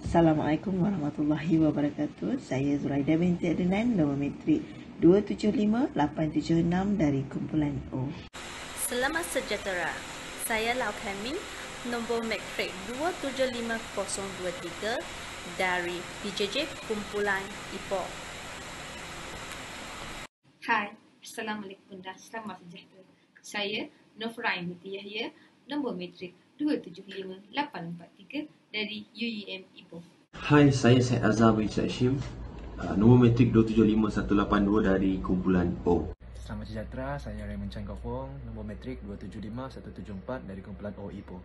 Assalamualaikum warahmatullahi wabarakatuh. Saya Zuraida binti Adnan, nombor metrik 275-876 dari kumpulan O. Selamat sejahtera. Saya Lau Kan-Ming, nombor metrik 275023 dari PJJ kumpulan Ipoh. Hai, Assalamualaikum dan selamat sejahtera. Saya Nofrain binti Yahya, nombor metrik 275843 dari UUM Ipoh. Hai, saya Syed Azhar bin Syed, nombor metrik 275182 dari kumpulan O. Selamat sejahtera, saya Raymond Chan Kok Fong, nombor metrik 275174 dari kumpulan O Ipoh.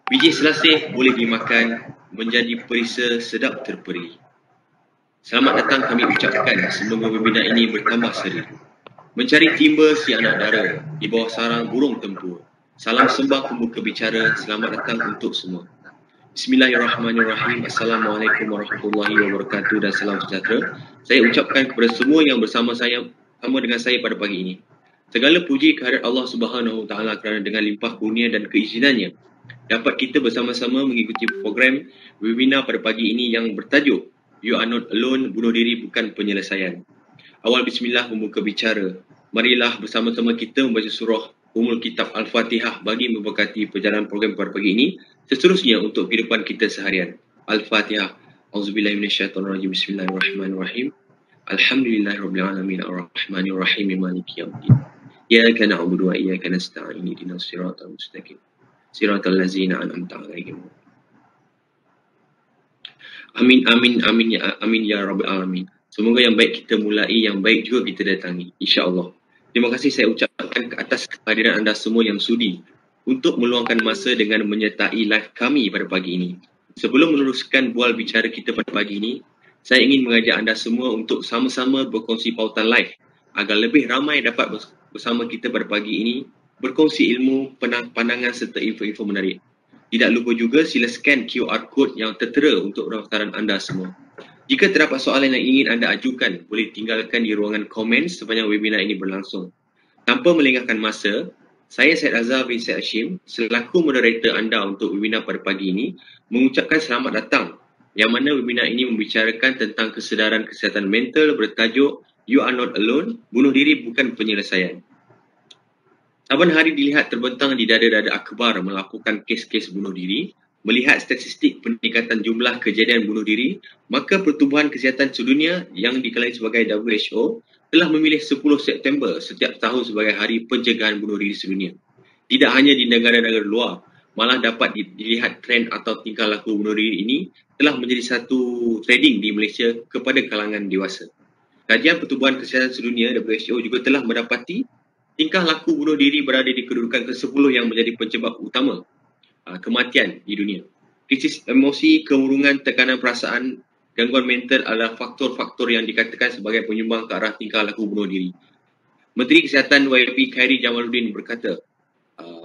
Biji selasih boleh dimakan menjadi perisa sedap terperi. Selamat datang kami ucapkan, semoga webinar ini bertambah seri. Mencari timba si anak dara di bawah sarang burung tempur. Salam sembah pembuka bicara, selamat datang untuk semua. Bismillahirrahmanirrahim. Assalamualaikum warahmatullahi wabarakatuh dan salam sejahtera. Saya ucapkan kepada semua yang bersama dengan saya pada pagi ini. Segala puji kehadirat Allah Subhanahu Wa Taala kerana dengan limpah kurnia dan keizinannya dapat kita bersama-sama mengikuti program webinar pada pagi ini yang bertajuk You Are Not Alone, bunuh diri bukan penyelesaian. Awal bismillah membuka bicara. Marilah bersama-sama kita membaca surah Ummul Kitab Al-Fatihah bagi memberkati perjalanan program pada pagi ini. Seterusnya untuk kehidupan kita seharian. Al-Fatihah. Auzubillahi minasyaitonirrajim. Bismillahirrahmanirrahim. Alhamdulillahirabbil alamin arrahmanirrahim maliki yaumiddin. Iyyaka na'budu wa iyyaka nasta'in ihdinas siratal mustaqim. Siratal ladzina an'amta 'alaihim. Amin amin amin ya amin ya rabbal alamin. Semoga yang baik kita mulai, yang baik juga kita datangi, insya-Allah. Terima kasih saya ucapkan ke atas kehadiran anda semua yang sudi untuk meluangkan masa dengan menyertai live kami pada pagi ini. Sebelum meneruskan bual bicara kita pada pagi ini, saya ingin mengajak anda semua untuk sama-sama berkongsi pautan live agar lebih ramai dapat bersama kita pada pagi ini, berkongsi ilmu, pandangan serta info-info menarik. Tidak lupa juga sila scan QR code yang tertera untuk pendaftaran anda semua. Jika terdapat soalan yang ingin anda ajukan, boleh tinggalkan di ruangan komen sepanjang webinar ini berlangsung. Tanpa melengahkan masa, saya Syed Azhar bin Syed Hashim selaku moderator anda untuk webinar pada pagi ini mengucapkan selamat datang, yang mana webinar ini membicarakan tentang kesedaran kesihatan mental bertajuk You Are Not Alone, bunuh diri bukan penyelesaian. Saban hari dilihat terbentang di dada-dada akhbar melakukan kes-kes bunuh diri. Melihat statistik peningkatan jumlah kejadian bunuh diri, maka Pertubuhan Kesihatan Sedunia yang dikenali sebagai WHO telah memilih 10 September setiap tahun sebagai Hari Pencegahan Bunuh Diri Sedunia. Tidak hanya di negara-negara luar, malah dapat dilihat trend atau tingkah laku bunuh diri ini telah menjadi satu trending di Malaysia kepada kalangan dewasa. Kajian Pertubuhan Kesihatan Sedunia WHO juga telah mendapati tingkah laku bunuh diri berada di kedudukan ke-10 yang menjadi penyebab utama kematian di dunia. Krisis emosi, kemurungan, tekanan perasaan, gangguan mental adalah faktor-faktor yang dikatakan sebagai penyumbang ke arah tingkah laku bunuh diri. Menteri Kesihatan YB Khairi Jamaluddin berkata,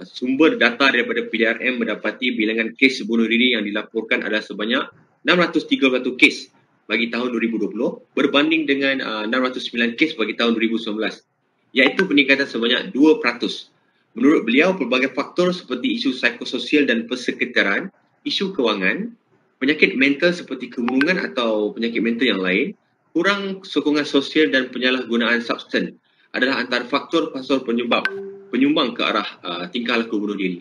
sumber data daripada PDRM mendapati bilangan kes bunuh diri yang dilaporkan adalah sebanyak 631 kes bagi tahun 2020 berbanding dengan 609 kes bagi tahun 2019, iaitu peningkatan sebanyak 2%. Menurut beliau, pelbagai faktor seperti isu psikososial dan persekitaran, isu kewangan, penyakit mental seperti kemurungan atau penyakit mental yang lain, kurang sokongan sosial dan penyalahgunaan substan adalah antara faktor-faktor penyumbang ke arah tingkah laku bunuh diri.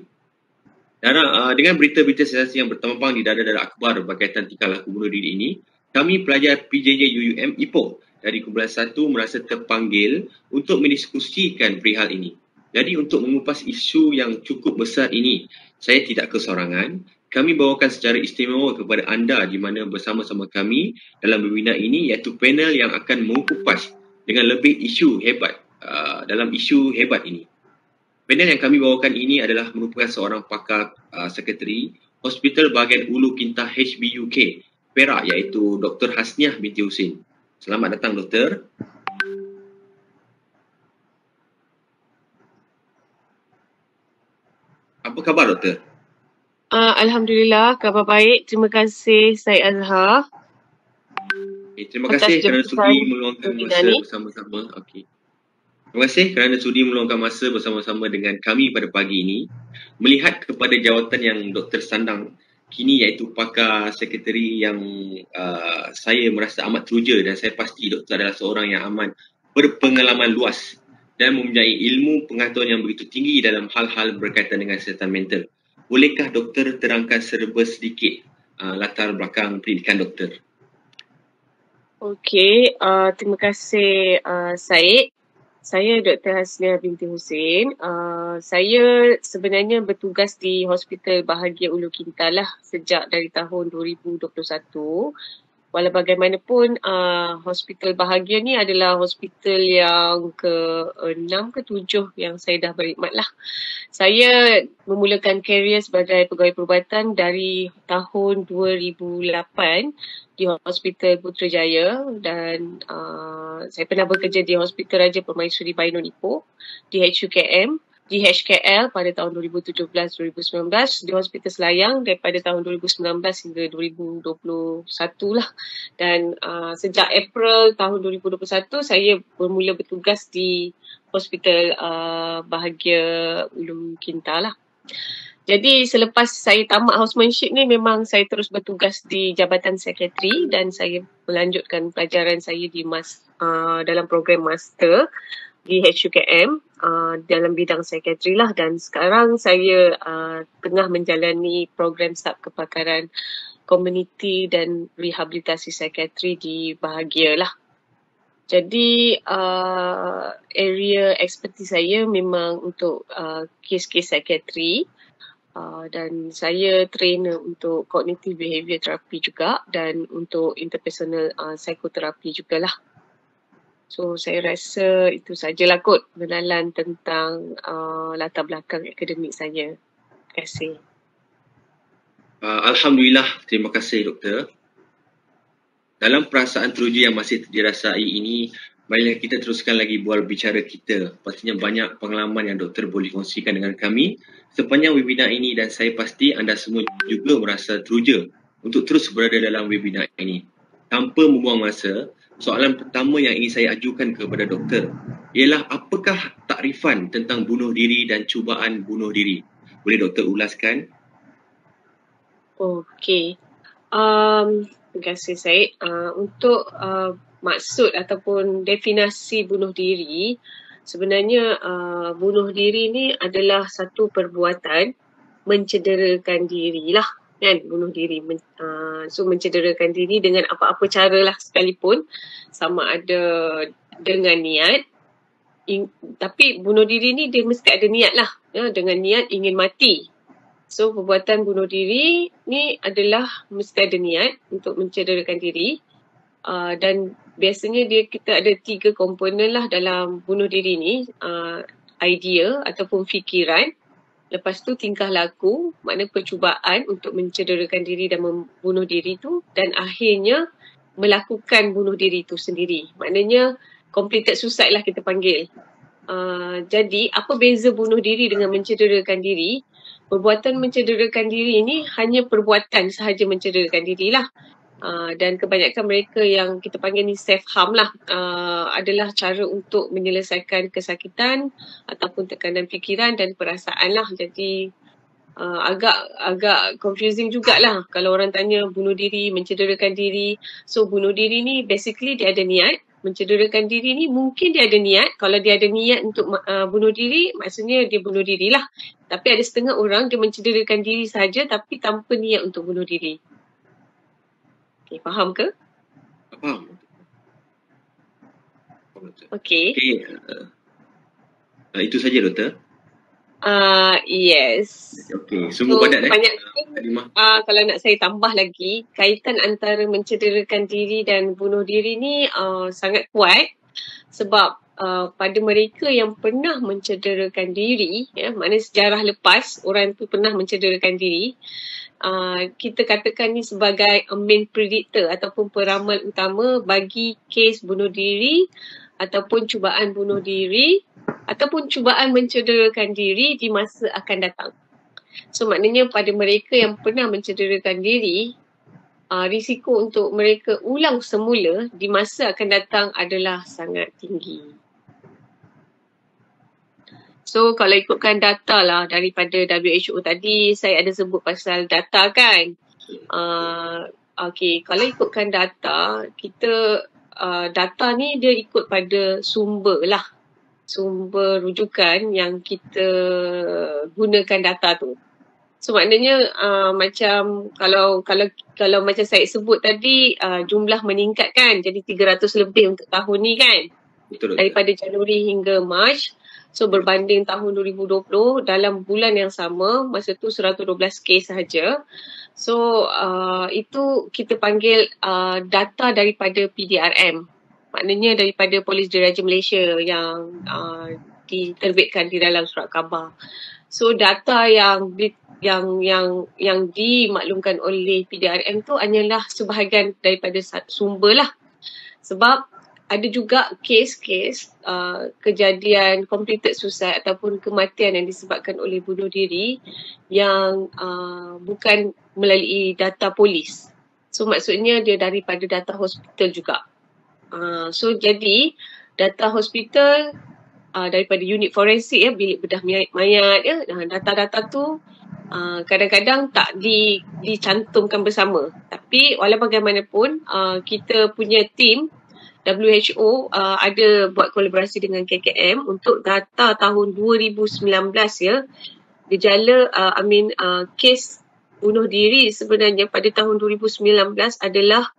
Dan dengan berita-berita sensasi yang bertambang di dada-dada akhbar berkaitan tingkah laku bunuh diri ini, kami pelajar PJJ UUM Ipoh dari kumpulan 1 merasa terpanggil untuk mendiskusikan perihal ini. Jadi untuk mengupas isu yang cukup besar ini, saya tidak kesorangan. Kami bawakan secara istimewa kepada anda di mana bersama-sama kami dalam webinar ini iaitu panel yang akan mengupas dengan lebih isu hebat dalam isu hebat ini. Panel yang kami bawakan ini adalah merupakan seorang pakar sekretari Hospital Bahagian Ulu Kintah HBUK Perak iaitu Dr. Hasniah binti Husin. Selamat datang Doktor. Apa khabar doktor? Alhamdulillah, khabar baik. Terima kasih Syed Azhar Terima atas kasih kerana jemputan sudi meluangkan webinar masa ni. bersama-sama. Terima kasih kerana sudi meluangkan masa bersama-sama dengan kami pada pagi ini. Melihat kepada jawatan yang Dr. Sandang kini iaitu pakar sekretari yang saya merasa amat teruja dan saya pasti doktor adalah seorang yang amat berpengalaman luas dan mempunyai ilmu pengetahuan yang begitu tinggi dalam hal-hal berkaitan dengan kesihatan mental. Bolehkah doktor terangkan serba sedikit latar belakang pendidikan doktor? Okey, terima kasih Syed. Saya Dr. Hasnia binti Hussein. Saya sebenarnya bertugas di Hospital Bahagia Ulu Kintal lah sejak dari tahun 2021. Walau bagaimanapun, Hospital Bahagia ni adalah hospital yang ke-6 ke-7 yang saya dah berkhidmat lah. Saya memulakan karier sebagai pegawai perubatan dari tahun 2008 di Hospital Putrajaya dan saya pernah bekerja di Hospital Raja Permaisuri Bainu Ipoh di HUKM, di HKL pada tahun 2017-2019, di Hospital Selayang daripada tahun 2019 hingga 2021 lah. Dan sejak April tahun 2021 saya bermula bertugas di Hospital Bahagia Ulu Kintal lah. Jadi selepas saya tamat housemanship ni memang saya terus bertugas di Jabatan Sekretari dan saya melanjutkan pelajaran saya di dalam program master di HUKM dalam bidang sekretari lah, dan sekarang saya tengah menjalani program sub kepakaran komuniti dan rehabilitasi sekretari di Bahagia lah. Jadi area expertise saya memang untuk kes-kes sekretari dan saya trainer untuk cognitive behavior therapy juga dan untuk interpersonal psychotherapy jugalah. So saya rasa itu sajalah kot pengenalan tentang latar belakang akademik saya. Terima kasih. Alhamdulillah, terima kasih doktor. Dalam perasaan teruja yang masih dirasai ini, marilah kita teruskan lagi bual bicara kita. Pastinya banyak pengalaman yang doktor boleh kongsikan dengan kami sepanjang webinar ini dan saya pasti anda semua juga merasa teruja untuk terus berada dalam webinar ini. Tanpa membuang masa, soalan pertama yang ingin saya ajukan kepada doktor ialah apakah takrifan tentang bunuh diri dan cubaan bunuh diri? Boleh doktor ulaskan? Okey. Terima kasih Syed. Untuk maksud ataupun definisi bunuh diri, sebenarnya bunuh diri ni adalah satu perbuatan mencederakan dirilah, kan? Bunuh diri. So mencederakan diri dengan apa-apa cara lah sekalipun, sama ada dengan niat. Tapi bunuh diri ni dia mesti ada niat lah, ya, dengan niat ingin mati. So perbuatan bunuh diri ni adalah mesti ada niat untuk mencederakan diri dan biasanya kita ada 3 komponen lah dalam bunuh diri ni, idea ataupun fikiran, lepas tu tingkah laku, makna percubaan untuk mencederakan diri dan membunuh diri tu, dan akhirnya melakukan bunuh diri tu sendiri, maknanya completed suicide lah kita panggil. Jadi apa beza bunuh diri dengan mencederakan diri? Perbuatan mencederakan diri ini hanya perbuatan sahaja mencederakan diri lah. Dan kebanyakan mereka yang kita panggil ni self-harm lah, adalah cara untuk menyelesaikan kesakitan ataupun tekanan fikiran dan perasaan lah. Jadi agak confusing jugalah kalau orang tanya bunuh diri, mencederakan diri. So bunuh diri ni basically dia ada niat. Mencederakan diri ni mungkin dia ada niat. Kalau dia ada niat untuk bunuh diri, maksudnya dia bunuh dirilah. Tapi ada setengah orang dia mencederakan diri saja tapi tanpa niat untuk bunuh diri. Okay, faham ke? Faham. Okay. Itu saja doktor. Yes. Okey, sungguh padat kalau nak saya tambah lagi, kaitan antara mencederakan diri dan bunuh diri ni sangat kuat sebab pada mereka yang pernah mencederakan diri, ya, maknanya sejarah lepas orang tu pernah mencederakan diri, kita katakan ni sebagai main predictor ataupun peramal utama bagi kes bunuh diri ataupun cubaan bunuh diri ataupun cubaan mencederakan diri di masa akan datang. So maknanya pada mereka yang pernah mencederakan diri, risiko untuk mereka ulang semula di masa akan datang adalah sangat tinggi. So kalau ikutkan data lah daripada WHO tadi, saya ada sebut pasal data kan. Okay, kalau ikutkan data, kita data ni dia ikut pada sumber lah. Sumber rujukan yang kita gunakan data tu. So maknanya macam kalau macam saya sebut tadi, jumlah meningkat kan, jadi 300 lebih untuk tahun ni kan. Betul. Daripada Januari hingga Mac. So berbanding tahun 2020, dalam bulan yang sama, masa tu 112 kes sahaja. So itu kita panggil data daripada PDRM. Maknanya daripada Polis Diraja Malaysia yang diterbitkan di dalam surat khabar. So data yang dimaklumkan oleh PDRM tu hanyalah sebahagian daripada sumber lah. Sebab ada juga kes-kes kejadian completed suicide ataupun kematian yang disebabkan oleh bunuh diri yang bukan melalui data polis. So maksudnya dia daripada data hospital juga. So jadi data hospital daripada unit forensik ya, bilik bedah mayat ya, data-data tu kadang-kadang tak dicantumkan bersama. Tapi walau bagaimanapun kita punya tim WHO ada buat kolaborasi dengan KKM untuk data tahun 2019 ya. Gejala kes bunuh diri sebenarnya pada tahun 2019 adalah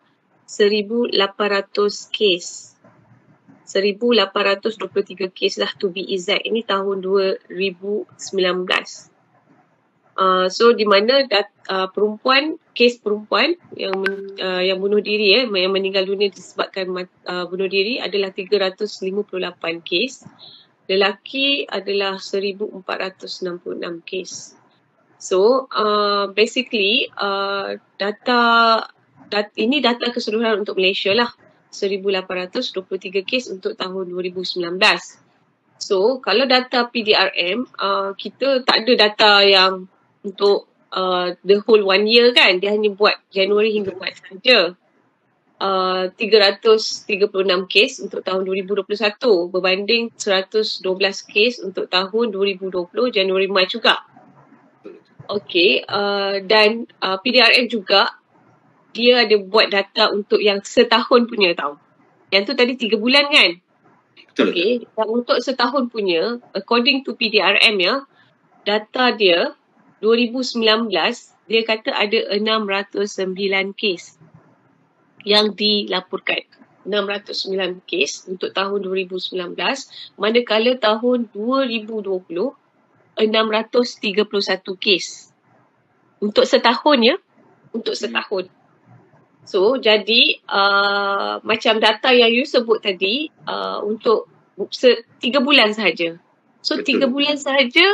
1,800 kes. 1,823 kes lah to be exact. Ini tahun 2019. So di mana kes perempuan yang bunuh diri yang meninggal dunia disebabkan bunuh diri adalah 358 kes. Lelaki adalah 1,466 kes. So basically ini data keseluruhan untuk Malaysia lah. 1,823 kes untuk tahun 2019. So kalau data PDRM, kita tak ada data yang untuk the whole 1 year kan. Dia hanya buat Januari hingga Mac saja. 336 kes untuk tahun 2021 berbanding 112 kes untuk tahun 2020 Januari Mac juga. Okey, dan PDRM juga dia ada buat data untuk yang setahun punya tau. Yang tu tadi 3 bulan kan? Betul. Okey, dan untuk setahun punya, according to PDRM ya, data dia 2019 dia kata ada 609 kes yang dilaporkan. 609 kes untuk tahun 2019, manakala tahun 2020 631 kes. Untuk setahun ya, untuk setahun. So jadi macam data yang you sebut tadi untuk 3 bulan sahaja. So 3 bulan sahaja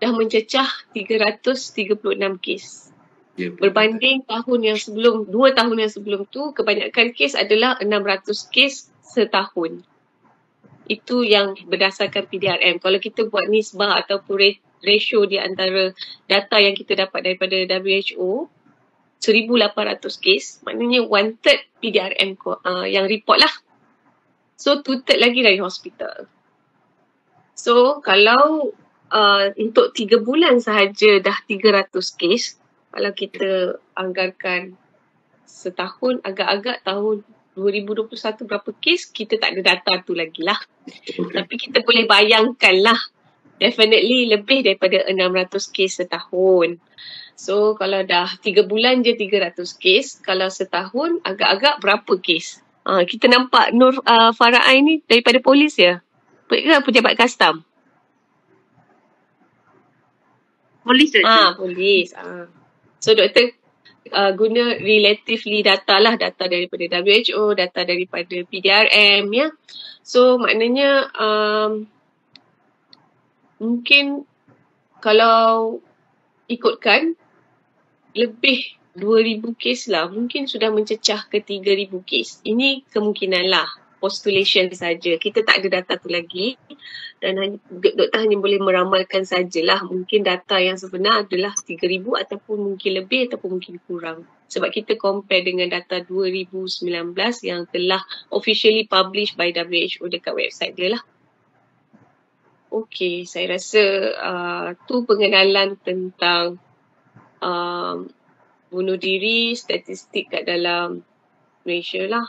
dah mencecah 336 kes. Ya, Berbanding tahun yang sebelum, 2 tahun yang sebelum tu, kebanyakan kes adalah 600 kes setahun. Itu yang berdasarkan PDRM. Kalau kita buat nisbah ataupun ratio di antara data yang kita dapat daripada WHO, 1,800 kes, maknanya 1/3 PDRM yang report lah. So 2/3 lagi dari hospital. So kalau untuk 3 bulan sahaja dah 300 kes, kalau kita anggarkan setahun, agak-agak tahun 2021 berapa kes, kita tak ada data tu lagi lah. Tapi kita boleh bayangkan lah, definitely lebih daripada 600 kes setahun. So kalau dah 3 bulan je 300 kes, kalau setahun agak-agak berapa kes? Kita nampak Nur Farah Ain ni daripada polis ya? Pejabat custom? Polis tu. Polis. So doktor guna relatively data lah, data daripada WHO, data daripada PDRM ya. So maknanya mungkin kalau ikutkan lebih 2,000 kes lah, mungkin sudah mencecah ke 3,000 kes. Ini kemungkinan lah. postulation saja. Kita tak ada data tu lagi dan doktor hanya boleh meramalkan sajalah. Mungkin data yang sebenar adalah 3,000 ataupun mungkin lebih ataupun mungkin kurang. Sebab kita compare dengan data 2019 yang telah officially published by WHO dekat website dia lah. Okey, saya rasa tu pengenalan tentang bunuh diri, statistik kat dalam Malaysia lah.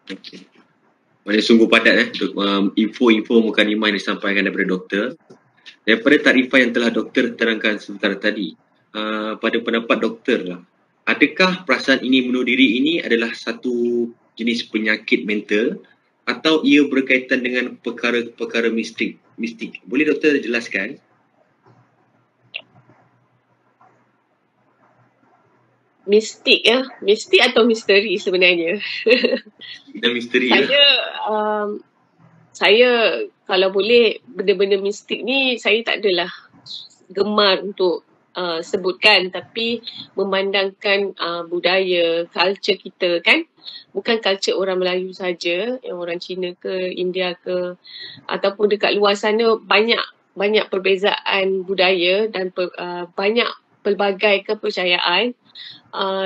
Okey. Mana sungguh padat info-info mukadimah yang disampaikan daripada doktor. Daripada takrifan yang telah doktor terangkan sebentar tadi, pada pendapat doktor lah, adakah perasaan ini bunuh diri ini adalah satu jenis penyakit mental atau ia berkaitan dengan perkara-perkara mistik? Boleh doktor jelaskan? Mistik ya, mistik atau misteri sebenarnya. Dan misteri lah. Saya kalau boleh benda-benda mistik ni saya tak adalah gemar untuk sebutkan, tapi memandangkan budaya, culture kita kan, bukan culture orang Melayu saja, yang orang Cina ke, India ke, ataupun dekat luar sana banyak perbezaan budaya dan banyak pelbagai kepercayaan.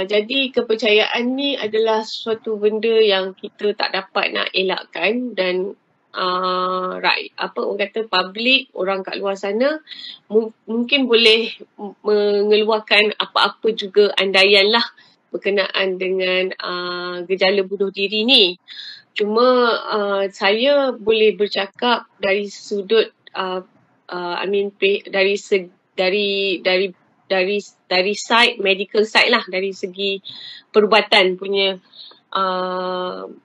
Jadi kepercayaan ni adalah suatu benda yang kita tak dapat nak elakkan dan orang kata public, orang kat luar sana mungkin boleh mengeluarkan apa-apa juga andaian lah berkenaan dengan gejala bunuh diri ni. Cuma saya boleh bercakap dari sudut dari side medical side lah, dari segi perubatan punya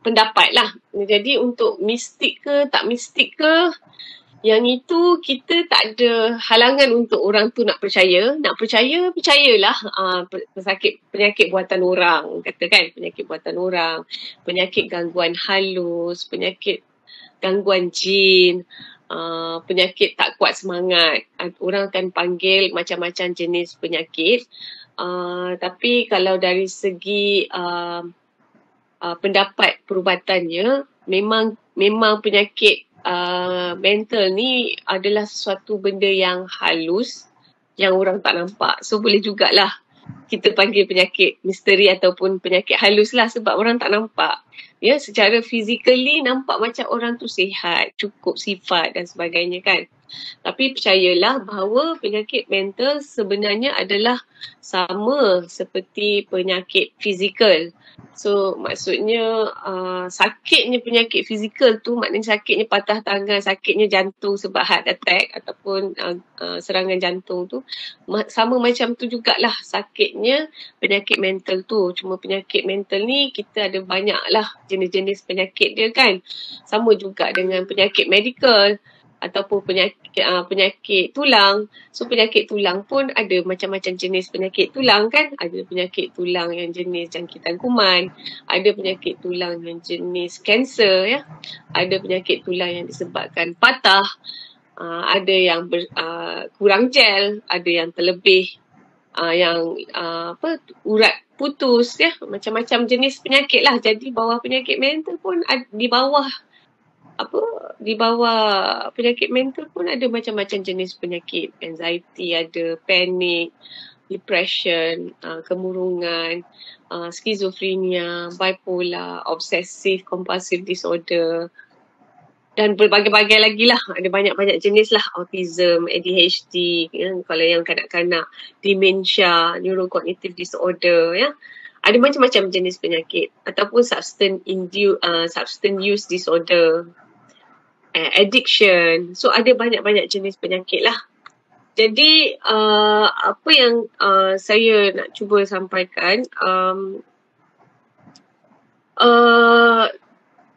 pendapat lah. Jadi untuk mistik ke tak mistik ke, yang itu kita tak ada halangan untuk orang tu nak percaya. Nak percaya, percayalah. Penyakit buatan orang, kata kan, penyakit buatan orang, penyakit gangguan halus, penyakit gangguan jin, penyakit tak kuat semangat. Orang akan panggil macam-macam jenis penyakit. Tapi kalau dari segi pendapat perubatannya, memang penyakit mental ni adalah sesuatu benda yang halus yang orang tak nampak. So boleh jugalah kita panggil penyakit misteri ataupun penyakit halus lah, sebab orang tak nampak. Ya, secara physically nampak macam orang tu sihat, cukup sifat dan sebagainya kan. Tapi percayalah bahawa penyakit mental sebenarnya adalah sama seperti penyakit fizikal. So maksudnya sakitnya penyakit fizikal tu maknanya sakitnya patah tangan, sakitnya jantung sebab heart attack ataupun serangan jantung tu sama macam tu jugalah sakitnya penyakit mental tu. Cuma penyakit mental ni kita ada banyak lah jenis-jenis penyakit dia kan. Sama juga dengan penyakit medical ataupun penyakit tulang. So penyakit tulang pun ada macam-macam jenis penyakit tulang kan. Ada penyakit tulang yang jenis jangkitan kuman, ada penyakit tulang yang jenis kanser ya. Ada penyakit tulang yang disebabkan patah, ada yang kurang gel, ada yang terlebih urat putus ya. Macam-macam jenis penyakit lah. Jadi bawah penyakit mental pun di bawah penyakit mental pun ada macam-macam jenis penyakit. Anxiety ada, panic, depression, kemurungan, skizofrenia, bipolar, obsessive compulsive disorder dan berbagai-bagai lagi lah. Ada banyak-banyak jenis lah. Autism, ADHD, ya, kalau yang kanak-kanak, dementia, neurocognitive disorder ya. Ada macam-macam jenis penyakit ataupun substance use disorder, addiction. So ada banyak-banyak jenis penyakit lah. Jadi apa yang saya nak cuba sampaikan,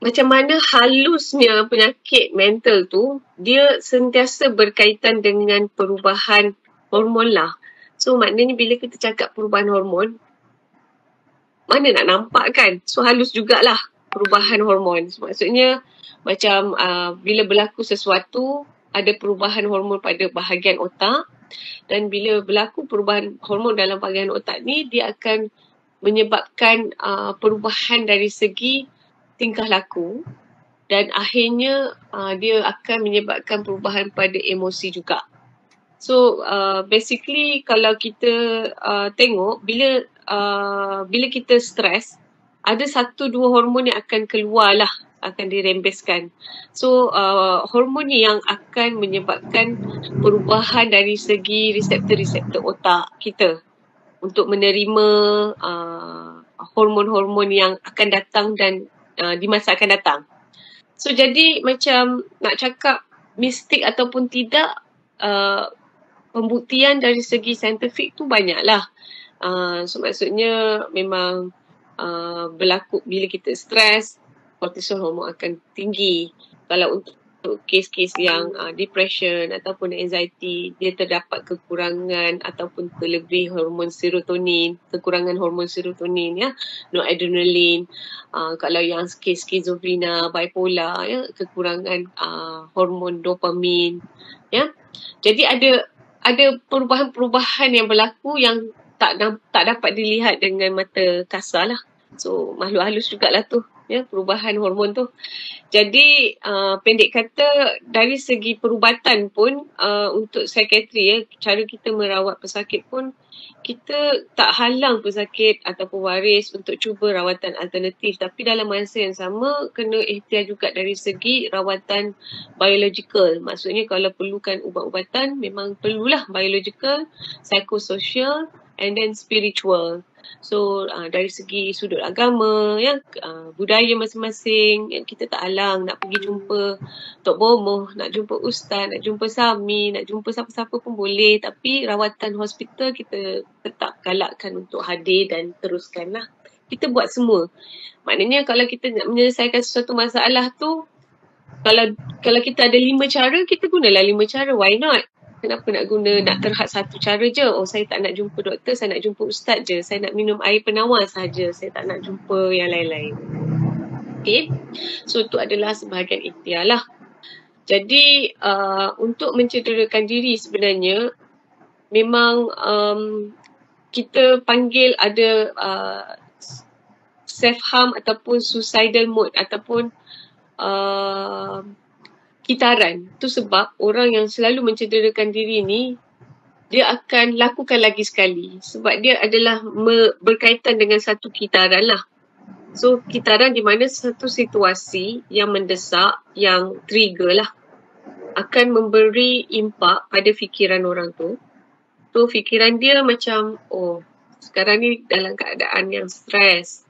macam mana halusnya penyakit mental tu, dia sentiasa berkaitan dengan perubahan hormon lah. So maknanya bila kita cakap perubahan hormon, mana nak nampak kan? So halus jugalah perubahan hormon. So, maksudnya macam bila berlaku sesuatu, ada perubahan hormon pada bahagian otak, dan bila berlaku perubahan hormon dalam bahagian otak ni, dia akan menyebabkan perubahan dari segi tingkah laku, dan akhirnya dia akan menyebabkan perubahan pada emosi juga. So basically kalau kita tengok bila kita stres, ada 1-2 hormon yang akan keluar lah, akan dirembeskan. So hormon ni yang akan menyebabkan perubahan dari segi reseptor-reseptor otak kita untuk menerima hormon-hormon yang akan datang dan di masa akan datang. So jadi macam nak cakap mistik ataupun tidak, pembuktian dari segi saintifik tu banyaklah. So maksudnya memang berlaku bila kita stres, kortisol hormon akan tinggi. Kalau untuk kes-kes yang depression ataupun anxiety, dia terdapat kekurangan ataupun terlebih hormon serotonin, kekurangan hormon serotonin ya, noradrenaline. Kalau yang kes skizofrenia, bipolar ya, kekurangan hormon dopamin ya. Jadi ada perubahan-perubahan yang berlaku yang tak dapat dilihat dengan mata kasar lah. So makhluk halus jugalah tu ya, perubahan hormon tu. Jadi pendek kata dari segi perubatan pun untuk psikiatri ya, cara kita merawat pesakit pun kita tak halang pesakit ataupun waris untuk cuba rawatan alternatif, tapi dalam masa yang sama kena ikhtiar juga dari segi rawatan biological. Maksudnya kalau perlukan ubat-ubatan memang perlulah biological, psikososial and then spiritual. So dari segi sudut agama ya, budaya masing-masing ya, kita tak halang nak pergi jumpa Tok Bomoh, nak jumpa ustaz, nak jumpa Sami, nak jumpa siapa-siapa pun boleh, tapi rawatan hospital kita tetap galakkan untuk hadir dan teruskan lah. Kita buat semua. Maknanya kalau kita nak menyelesaikan sesuatu masalah tu, kalau kita ada 5 cara, kita gunalah 5 cara, why not? Kenapa nak terhad satu cara je? Oh, saya tak nak jumpa doktor, saya nak jumpa ustaz je. Saya nak minum air penawar saja. Saya tak nak jumpa yang lain-lain. Okay. So, itu adalah sebahagian ikhtiar lah. Jadi, untuk mencederakan diri sebenarnya, memang kita panggil ada self-harm ataupun suicidal mode ataupun kitaran. Tu sebab orang yang selalu mencederakan diri ni, dia akan lakukan lagi sekali. Sebab dia adalah berkaitan dengan satu kitaran lah. So kitaran di mana satu situasi yang mendesak, yang trigger lah, akan memberi impak pada fikiran orang tu. So fikiran dia macam, oh sekarang ni dalam keadaan yang stres.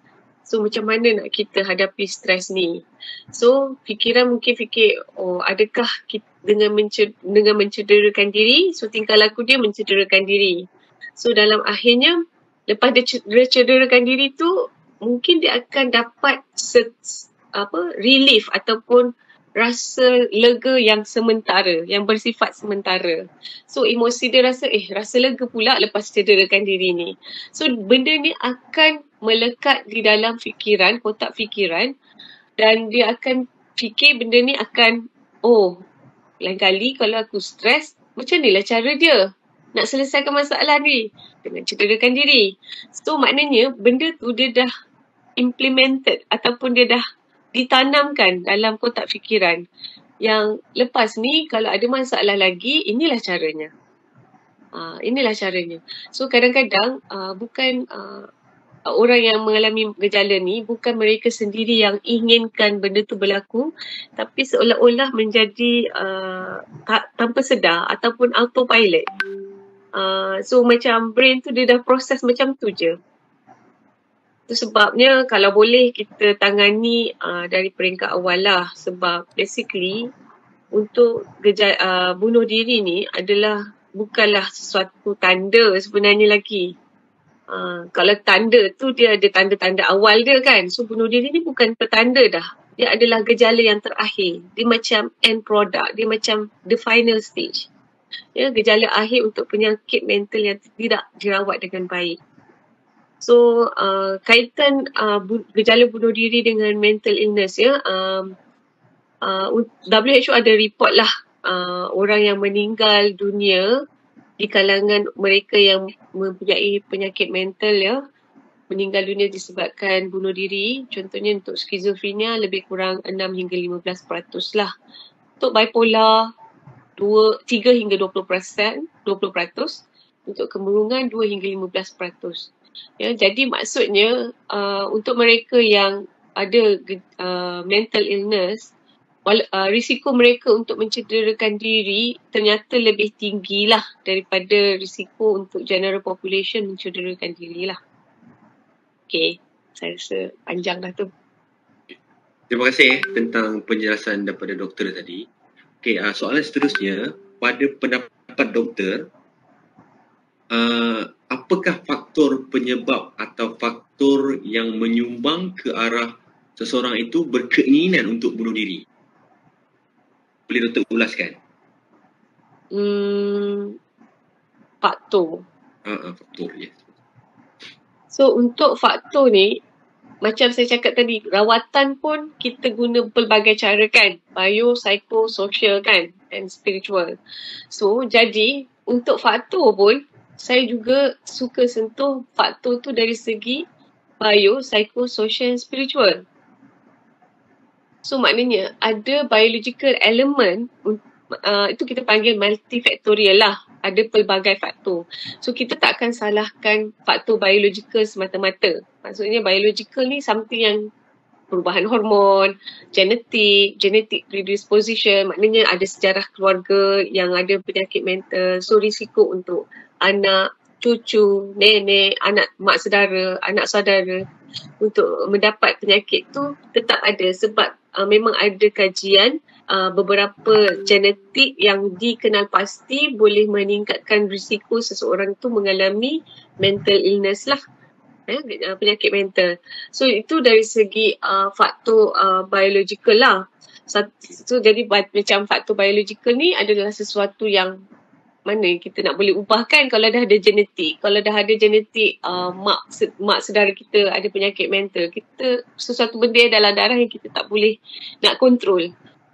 So macam mana nak kita hadapi stres ni? So fikiran mungkin fikir, oh adakah kita dengan mencederakan diri, so tingkah laku dia mencederakan diri. So dalam akhirnya, lepas dia cederakan diri tu, mungkin dia akan dapat relief ataupun rasa lega yang sementara, yang bersifat sementara. So emosi dia rasa lega pula lepas cederakan diri ni. So benda ni akan melekat di dalam fikiran, kotak fikiran, dan dia akan fikir benda ni akan, oh lain kali kalau aku stres, macam ni lah cara dia nak selesaikan masalah ni, dengan cederakan diri. So maknanya benda tu dia dah implemented ataupun dia dah ditanamkan dalam kotak fikiran. Yang lepas ni kalau ada masalah lagi, inilah caranya. Inilah caranya. So kadang-kadang bukan orang yang mengalami gejala ni, bukan mereka sendiri yang inginkan benda tu berlaku, tapi seolah-olah menjadi tanpa sedar ataupun autopilot. So macam brain tu dia dah proses macam tu je. Itu sebabnya kalau boleh kita tangani dari peringkat awal lah. Sebab basically untuk bunuh diri ni bukanlah sesuatu tanda sebenarnya lagi. Kalau tanda tu dia ada tanda-tanda awal dia kan. So bunuh diri ni bukan petanda dah. Dia adalah gejala yang terakhir. Dia macam end product. Dia macam the final stage. Ya, gejala akhir untuk penyakit mental yang tidak dirawat dengan baik. So kaitan gejala bunuh diri dengan mental illness ya, WHO ada report lah orang yang meninggal dunia di kalangan mereka yang mempunyai penyakit mental ya, meninggal dunia disebabkan bunuh diri. Contohnya untuk skizofrenia lebih kurang 6 hingga 15% lah. Untuk bipolar 3 hingga 20%. Untuk kemurungan 2 hingga 15%. Ya, jadi maksudnya untuk mereka yang ada mental illness, risiko mereka untuk mencederakan diri ternyata lebih tinggi lah daripada risiko untuk general population mencederakan diri lah. Okay, saya rasa panjang dah tu. Terima kasih tentang penjelasan daripada doktor tadi. Okay, soalan seterusnya, pada pendapat doktor, apakah faktor penyebab atau faktor yang menyumbang ke arah seseorang itu berkeinginan untuk bunuh diri? Boleh doktor ulaskan? Faktor. Faktor, yes. So untuk faktor ni, macam saya cakap tadi, rawatan pun kita guna pelbagai cara kan. Bio, psycho, social kan, and spiritual. So jadi untuk faktor pun, saya juga suka sentuh faktor tu dari segi bio, psycho, social, and spiritual. So maknanya ada biological element, itu kita panggil multifactorial lah. Ada pelbagai faktor. So kita tak akan salahkan faktor biological semata-mata. Maksudnya biological ni something yang perubahan hormon, genetic predisposition, maknanya ada sejarah keluarga yang ada penyakit mental. So risiko untuk anak, cucu, nenek, anak mak saudara, anak saudara untuk mendapat penyakit tu tetap ada sebab memang ada kajian beberapa genetik yang dikenal pasti boleh meningkatkan risiko seseorang tu mengalami mental illness lah, penyakit mental. So itu dari segi faktor biological lah. So jadi macam faktor biological ni adalah sesuatu yang mana kita nak boleh ubahkan kalau dah ada genetik. Kalau dah ada genetik mak saudara kita ada penyakit mental, kita sesuatu benda dalam darah yang kita tak boleh nak kontrol.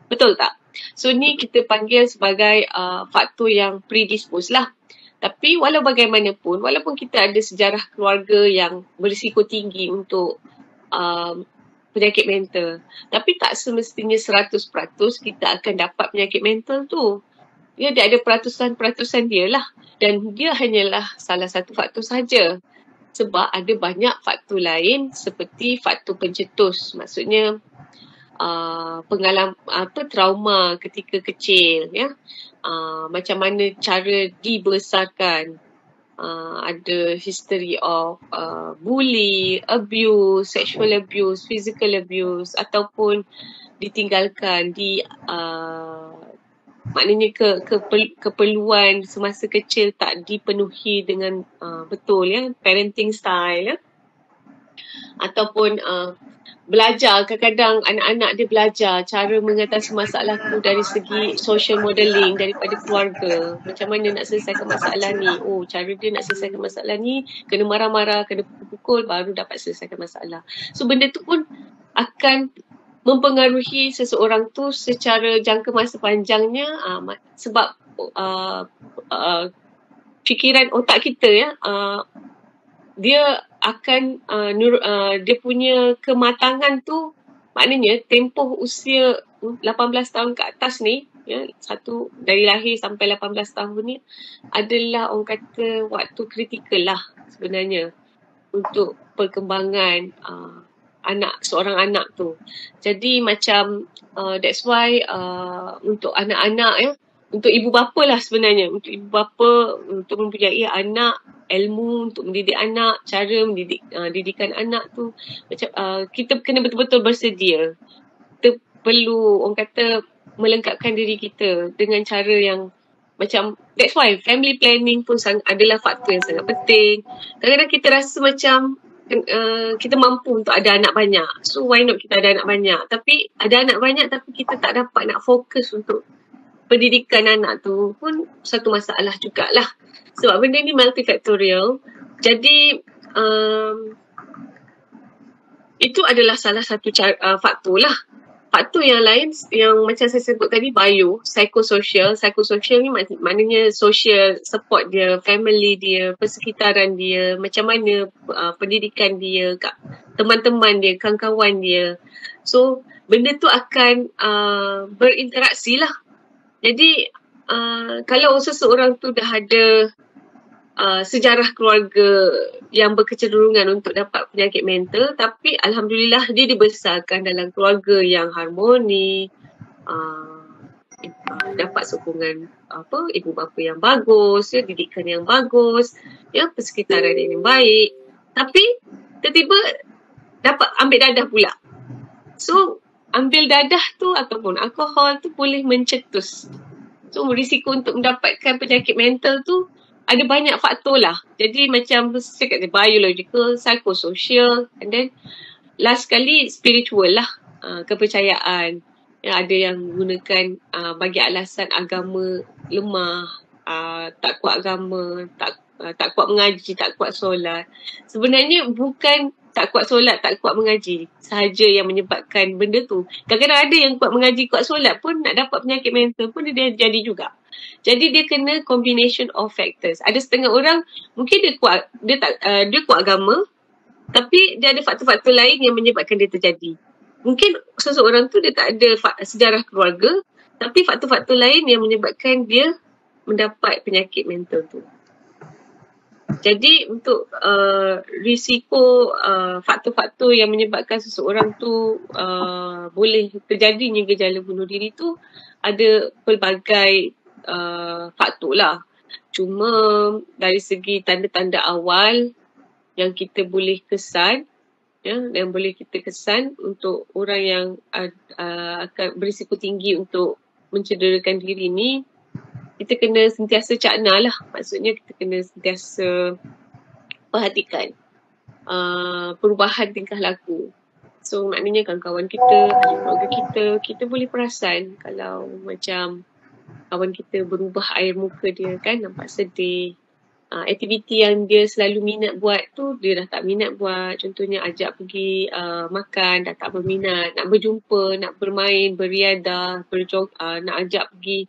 Betul tak? So ni kita panggil sebagai faktor yang predispose lah. Tapi walau bagaimanapun, walaupun kita ada sejarah keluarga yang berisiko tinggi untuk penyakit mental, tapi tak semestinya 100% kita akan dapat penyakit mental tu. Dia ada peratusan dia lah. Dan dia hanyalah salah satu faktor saja. Sebab ada banyak faktor lain seperti faktor pencetus. Maksudnya pengalaman trauma ketika kecil, ya. Macam mana cara dibesarkan. Ada history of bully, abuse, sexual abuse, physical abuse ataupun ditinggalkan maknanya keperluan semasa kecil tak dipenuhi dengan betul, ya, parenting style, ya. Ataupun belajar, kadang-kadang anak-anak dia belajar cara mengatasi masalah tu dari segi social modelling daripada keluarga. Macam mana nak selesaikan masalah ni? Oh, cara dia nak selesaikan masalah ni kena marah-marah, kena pukul baru dapat selesaikan masalah. So benda tu pun akan mempengaruhi seseorang tu secara jangka masa panjangnya sebab fikiran otak kita, ya, dia akan dia punya kematangan tu, maknanya tempoh usia 18 tahun ke atas ni, ya, satu dari lahir sampai 18 tahun ni adalah orang kata waktu kritikal lah sebenarnya untuk perkembangan seorang anak tu. Jadi macam that's why untuk anak-anak, ya, untuk ibu bapa lah sebenarnya, untuk ibu bapa untuk mempunyai anak, ilmu untuk mendidik anak, cara didikan anak tu macam kita kena betul-betul bersedia. Kita perlu orang kata melengkapkan diri kita dengan cara yang macam, that's why family planning pun adalah faktor yang sangat penting. Kadang-kadang kita rasa macam kita mampu untuk ada anak banyak. So why not kita ada anak banyak? Tapi ada anak banyak tapi kita tak dapat nak fokus untuk pendidikan anak tu pun satu masalah jugalah. Sebab benda ni multifactorial. Jadi itu adalah salah satu faktor lah. faktor yang lain yang macam saya sebut tadi, psychosocial. Psychosocial ni maknanya social support dia, family dia, persekitaran dia, macam mana pendidikan dia, teman-teman dia, kawan-kawan dia. So benda tu akan berinteraksi lah. Jadi kalau seseorang tu dah ada sejarah keluarga yang berkecenderungan untuk dapat penyakit mental, tapi alhamdulillah dia dibesarkan dalam keluarga yang harmoni, dapat sokongan ibu bapa yang bagus, didikan yang bagus, persekitaran yang baik, tapi tiba-tiba dapat ambil dadah pula. So ambil dadah tu ataupun alkohol tu boleh mencetus. So risiko untuk mendapatkan penyakit mental tu ada banyak faktor lah. Jadi macam saya kata biological, psychosocial, and then last sekali spiritual lah. Kepercayaan. Ada yang gunakan bagi alasan agama lemah, tak kuat agama, tak kuat mengaji, tak kuat solat. Sebenarnya bukan tak kuat solat, tak kuat mengaji sahaja yang menyebabkan benda tu. Kadang-kadang ada yang kuat mengaji, kuat solat pun nak dapat penyakit mental pun dia jadi juga. Jadi dia kena combination of factors. Ada setengah orang mungkin dia kuat agama, tapi dia ada faktor-faktor lain yang menyebabkan dia terjadi. Mungkin seseorang tu dia tak ada sejarah keluarga, tapi faktor-faktor lain yang menyebabkan dia mendapat penyakit mental tu. Jadi untuk risiko faktor-faktor yang menyebabkan seseorang tu boleh terjadinya gejala bunuh diri tu ada pelbagai faktor lah. Cuma dari segi tanda-tanda awal yang kita boleh kesan, yang boleh kita kesan untuk orang yang akan berisiko tinggi untuk mencederakan diri ni, kita kena sentiasa cakna lah. Maksudnya kita kena sentiasa perhatikan perubahan tingkah laku. So maknanya kawan-kawan kita, ahli keluarga kita boleh perasan kalau macam kawan kita berubah air muka dia kan, nampak sedih. Aktiviti yang dia selalu minat buat tu, dia dah tak minat buat. Contohnya ajak pergi makan, dah tak berminat. Nak berjumpa, nak bermain, beriadah, nak ajak pergi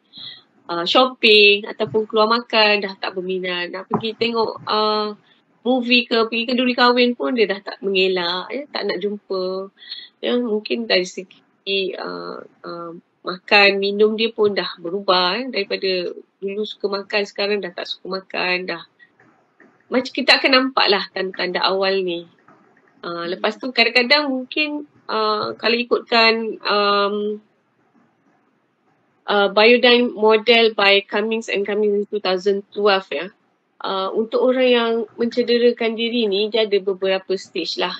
shopping ataupun keluar makan, dah tak berminat. Nak pergi tengok movie ke, pergi kenduri kahwin pun dia dah tak mengelak, tak nak jumpa. Mungkin dari segi makan, minum dia pun dah berubah. Daripada dulu suka makan, sekarang dah tak suka makan dah. Macam kita akan nampak lah tanda-tanda awal ni. Lepas tu kadang-kadang mungkin kalau ikutkan Biodyne model by Cummings and Cummings 2012 untuk orang yang mencederakan diri ni, dia ada beberapa stage lah.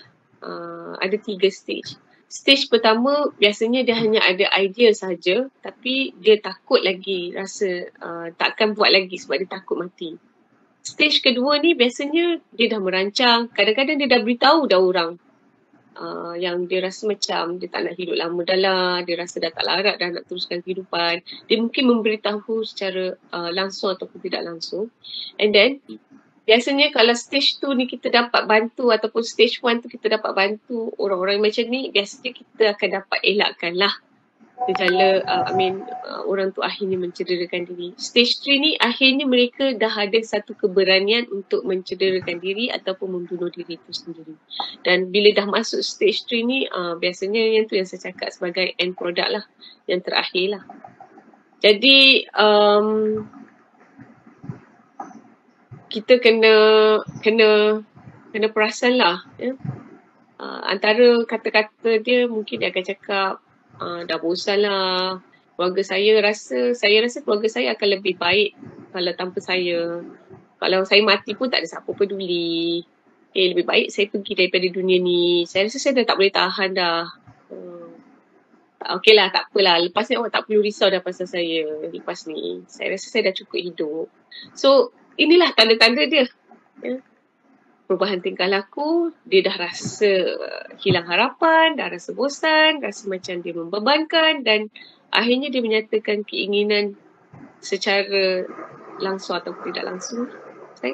Ada 3 stage. Stage pertama biasanya dia hanya ada idea saja, tapi dia takut lagi, rasa takkan buat lagi sebab dia takut mati. Stage kedua ni biasanya dia dah merancang, kadang-kadang dia dah beritahu dah orang yang dia rasa macam dia tak nak hidup lama dah lah, dia rasa dah tak larat dah nak teruskan kehidupan. Dia mungkin memberitahu secara langsung ataupun tidak langsung. And then biasanya kalau stage 2 ni kita dapat bantu, ataupun stage 1 tu kita dapat bantu orang-orang macam ni, biasanya kita akan dapat elakkan lah gejala orang tu akhirnya mencederakan diri. Stage 3 ni akhirnya mereka dah ada satu keberanian untuk mencederakan diri ataupun membunuh diri itu sendiri. Dan bila dah masuk stage 3 ni, biasanya yang tu yang saya cakap sebagai end product lah, yang terakhir lah. Jadi kita kena perasan lah. Antara kata-kata dia mungkin dia akan cakap dah bosan lah, saya rasa keluarga saya akan lebih baik kalau tanpa saya. Kalau saya mati pun tak ada siapa peduli. Lebih baik saya pergi daripada dunia ni. Saya rasa saya dah tak boleh tahan dah. Okey lah, tak apalah. Lepas ni awak tak perlu risau dah pasal saya. Lepas ni saya rasa saya dah cukup hidup. So inilah tanda-tanda dia. Perubahan tingkah laku, dia dah rasa hilang harapan, dah rasa bosan, rasa macam dia membebankan, dan akhirnya dia menyatakan keinginan secara langsung atau tidak langsung. Saya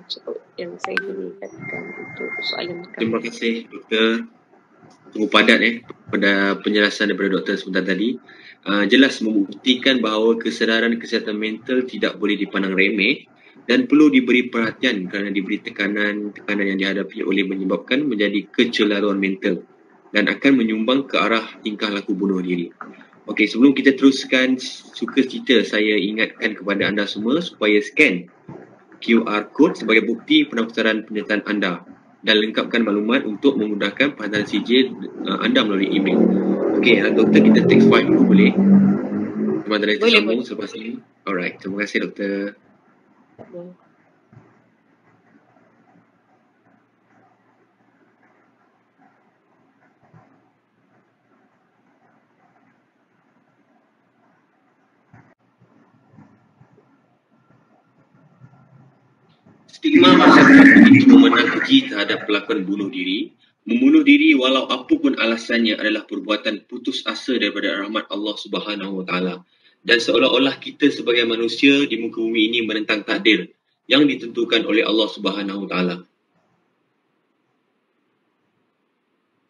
cukup yang saya ingin katakan untuk soalan. Terima kasih Doktor. sungguh padat pada penjelasan daripada doktor sebentar tadi. Jelas membuktikan bahawa kesedaran kesihatan mental tidak boleh dipandang remeh dan perlu diberi perhatian kerana diberi tekanan yang dihadapi oleh menyebabkan menjadi kecelaruan mental dan akan menyumbang ke arah tingkah laku bunuh diri. Okey, sebelum kita teruskan, suka cerita saya ingatkan kepada anda semua supaya scan QR code sebagai bukti pendaftaran penyertaan anda dan lengkapkan maklumat untuk memudahkan penghantaran sijil anda melalui email. Okey, doktor, kita take 5 dulu boleh? Cuma ada tersambung selepas ini. Alright, terima kasih doktor. Stigma masyarakat begitu memenangi terhadap pelakon bunuh diri. Membunuh diri walau apapun alasannya adalah perbuatan putus asa daripada rahmat Allah Subhanahu Wa Taala. Dan seolah-olah kita sebagai manusia di muka bumi ini menentang takdir yang ditentukan oleh Allah Subhanahu Wa Taala.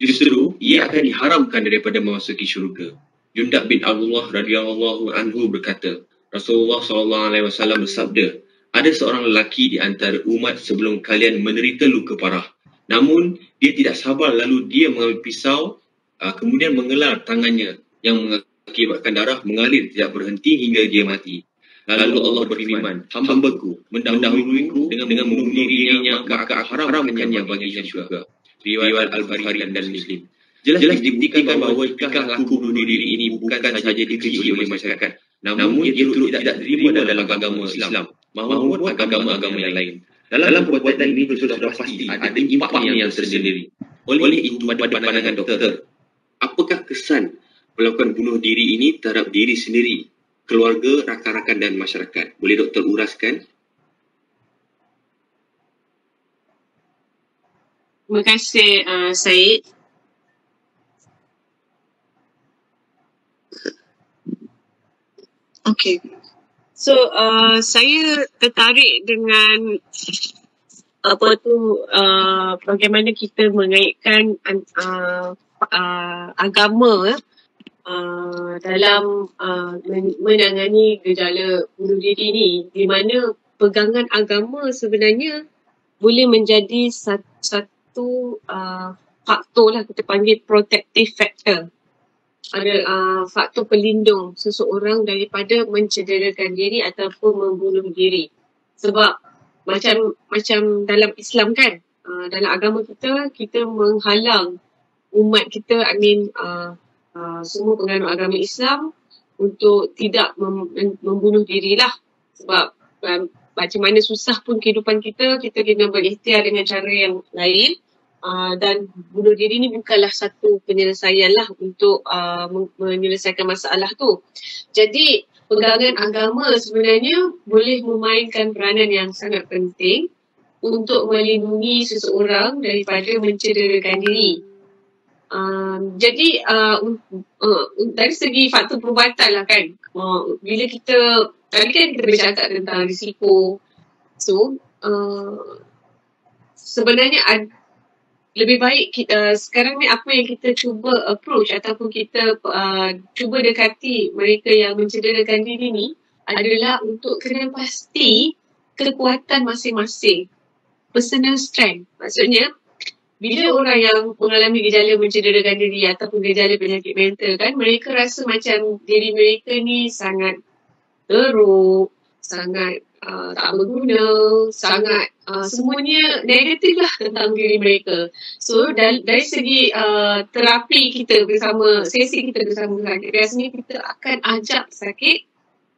Justru ia akan diharamkan daripada memasuki syurga. Jundab bin Abdullah radhiyallahu anhu berkata, Rasulullah SAW bersabda, ada seorang lelaki di antara umat sebelum kalian menderita luka parah. Namun, dia tidak sabar lalu dia mengambil pisau, kemudian mengelar tangannya yang mengakibatkan darah mengalir tidak berhenti hingga dia mati. Lalu Allah berfirman, hamba-Ku mendahuluiku dengan membunuh dirinya maka haramkannya baginya syurga. Riwayat Al-Bukhari dan Muslim. Jelas dibuktikan bahawa tingkah laku bunuh diri ini bukan sahaja dikeji oleh masyarakat, namun ia turut tidak diterima dalam agama Islam maupun agama-agama yang lain. Dalam perbuatan ini sudah pasti ada impaknya yang tersendiri. Oleh itu, pada pandangan doktor, apakah kesan melakukan bunuh diri ini terhadap diri sendiri, keluarga, rakan-rakan dan masyarakat? Boleh doktor uraskan? Terima kasih Syed. Okay. So saya tertarik dengan bagaimana kita mengaitkan agama dalam menangani gejala bunuh diri ni, di mana pegangan agama sebenarnya boleh menjadi satu faktor lah, kita panggil protective factor. Ada faktor pelindung seseorang daripada mencederakan diri ataupun membunuh diri. Sebab macam dalam Islam kan, dalam agama kita menghalang umat kita, semua penganut agama Islam untuk tidak membunuh dirilah. Sebab macam mana susah pun kehidupan kita kena berikhtiar dengan cara yang lain. Dan bunuh diri ni bukanlah satu penyelesaian lah untuk menyelesaikan masalah tu. Jadi pegangan agama sebenarnya boleh memainkan peranan yang sangat penting untuk melindungi seseorang daripada mencederakan diri. Jadi dari segi faktor perubatan lah kan, bila tadi kan kita bercakap tentang risiko. So sebenarnya lebih baik sekarang ni apa yang kita cuba approach ataupun kita cuba dekati mereka yang mencederakan diri ni adalah untuk kena pasti kekuatan masing-masing, personal strength. Maksudnya bila orang yang mengalami gejala mencederakan diri ataupun gejala penyakit mental kan, mereka rasa macam diri mereka ni sangat teruk, sangat tak berguna, sangat semuanya negatif lah tentang diri mereka. So dari segi terapi kita bersama, sesi kita bersama sakit, biasanya kita akan ajak sakit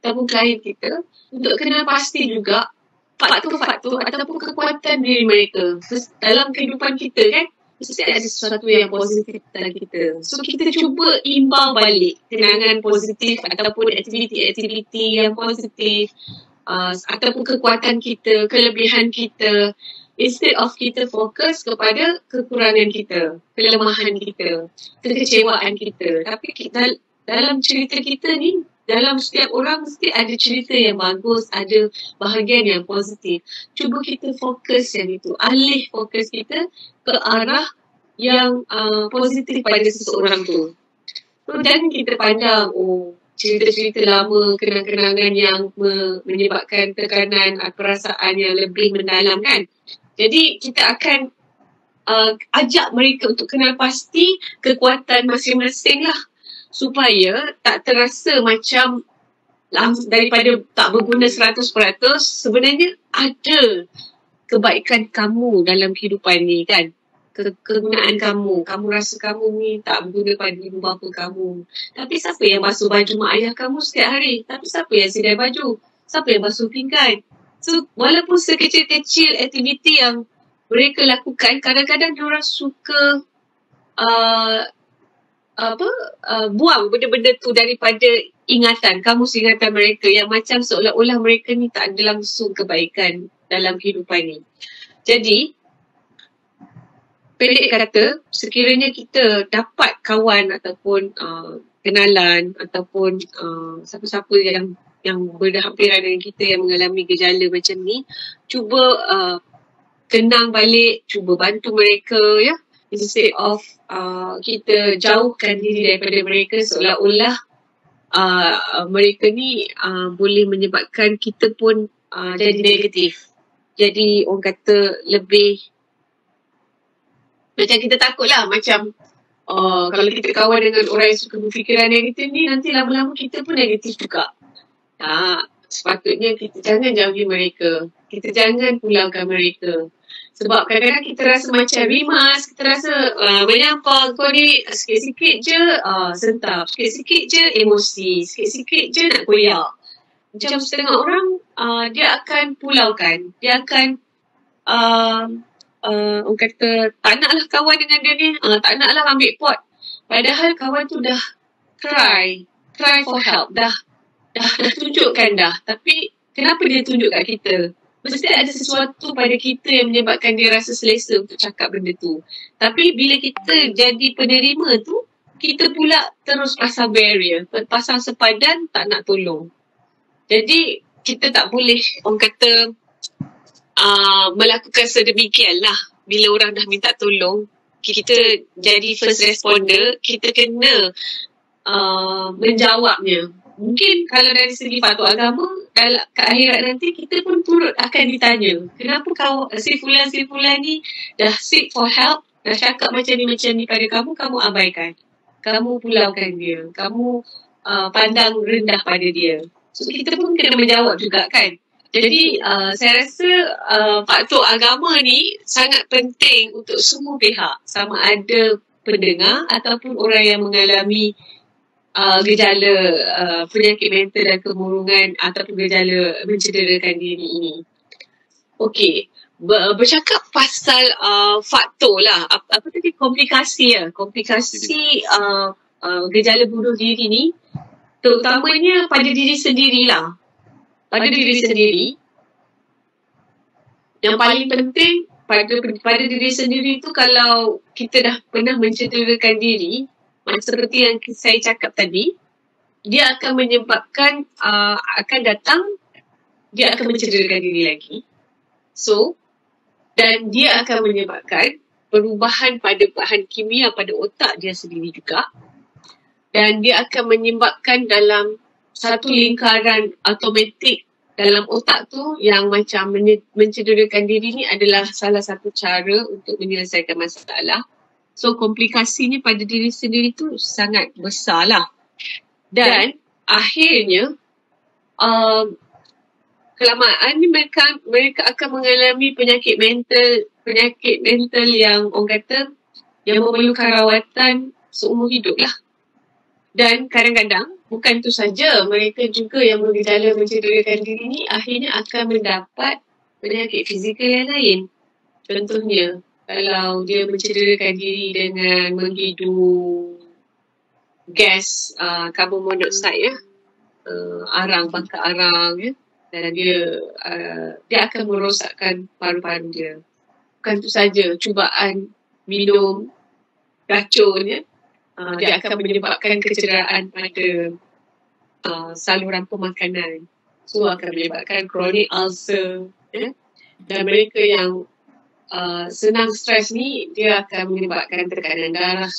ataupun klien kita untuk kena pasti juga faktor-faktor ataupun kekuatan diri mereka. Dalam kehidupan kita kan, mesti ada sesuatu yang positif dalam kita. So kita cuba imbau balik kenangan positif ataupun aktiviti-aktiviti yang positif, ataupun kekuatan kita, kelebihan kita, instead of kita fokus kepada kekurangan kita, kelemahan kita, kekecewaan kita. Tapi dalam cerita kita ni, dalam setiap orang mesti ada cerita yang bagus, ada bahagian yang positif. Cuba kita fokus yang itu, alih fokus kita ke arah yang positif pada seseorang tu. So, jangan kita pandang cerita-cerita lama, kenang-kenangan yang menyebabkan tekanan perasaan yang lebih mendalam kan. Jadi kita akan ajak mereka untuk kenal pasti kekuatan masing-masing lah, supaya tak terasa macam daripada tak berguna 100%, sebenarnya ada kebaikan kamu dalam kehidupan ni kan. Kegunaan kamu rasa kamu ni tak berguna pada ibu bapa kamu. Tapi siapa yang basuh baju mak ayah kamu setiap hari? Tapi siapa yang sidai baju? Siapa yang basuh pinggan? So, walaupun sekecil-kecil aktiviti yang mereka lakukan, kadang-kadang diorang suka buang benda-benda tu daripada ingatan, kamus ingatan mereka, yang macam seolah-olah mereka ni tak ada langsung kebaikan dalam kehidupan ni. Jadi, pendek kata, sekiranya kita dapat kawan ataupun kenalan ataupun siapa-siapa yang berhampiran dengan kita yang mengalami gejala macam ni, cuba kenang balik, cuba bantu mereka ya, instead of kita jauhkan diri daripada mereka seolah-olah mereka ni boleh menyebabkan kita pun jadi negatif. Jadi orang kata lebih macam kita takut lah, macam kalau kita kawan dengan orang yang suka berfikiran negatif ni, nanti lama-lama kita pun negatif juga. Sepatutnya kita jangan jauhi mereka, kita jangan pulangkan mereka. Sebab kadang-kadang kita rasa macam rimas, kita rasa menyampah, kau ni sikit-sikit je sentap, sikit-sikit je emosi, sikit-sikit je nak koyak. Macam setengah orang dia akan pulaukan, dia akan orang kata tak naklah kawan dengan dia ni, tak naklah ambil pot. Padahal kawan tu dah cry for help, dah tunjukkan dah. Tapi kenapa dia tunjuk kat kita? Mesti ada sesuatu pada kita yang menyebabkan dia rasa selesa untuk cakap benda tu. Tapi bila kita jadi penerima tu, kita pula terus pasang barrier, pasang sepadan, tak nak tolong. Jadi kita tak boleh orang kata melakukan sedemikian lah. Bila orang dah minta tolong, kita jadi first responder, kita kena menjawabnya. Mungkin kalau dari segi fatwa agama, ke akhirat nanti kita pun turut akan ditanya, kenapa si fulan ni dah seek for help, dah cakap macam ni pada kamu abaikan, kamu pulaukan dia, kamu pandang rendah pada dia. So kita pun kena menjawab juga kan. Jadi saya rasa faktor agama ni sangat penting untuk semua pihak, sama ada pendengar ataupun orang yang mengalami gejala penyakit mental dan kemurungan ataupun gejala mencederakan diri ini. Okey, bercakap pasal faktor lah, apa tadi, komplikasi gejala bunuh diri ni, terutamanya pada diri sendirilah. Pada diri sendiri, yang paling penting pada diri sendiri tu, kalau kita dah pernah mencederakan diri, seperti yang saya cakap tadi, dia akan menyebabkan akan datang, dia akan mencederakan diri lagi. So, dan dia akan menyebabkan perubahan pada bahan kimia pada otak dia sendiri juga. Dan dia akan menyebabkan dalam satu lingkaran automatik dalam otak tu yang macam mencederakan diri ni adalah salah satu cara untuk menyelesaikan masalah. So komplikasinya pada diri sendiri tu sangat besar lah. Dan akhirnya kelamaan ni mereka akan mengalami penyakit mental yang orang kata yang memerlukan rawatan seumur hidup lah. Dan kadang-kadang bukan itu saja, mereka juga yang bergejala mencederakan diri ni akhirnya akan mendapat penyakit fizikal yang lain. Contohnya, kalau dia mencederakan diri dengan menghidu gas carbon monoxide ya, bakar arang ya, dan dia akan merosakkan paru-paru dia. Bukan itu saja, cubaan minum racun ya, dia akan menyebabkan kecederaan pada saluran pemakanan. So akan menyebabkan chronic ulcer ya? Dan mereka yang senang stres ni, dia akan menyebabkan tekanan darah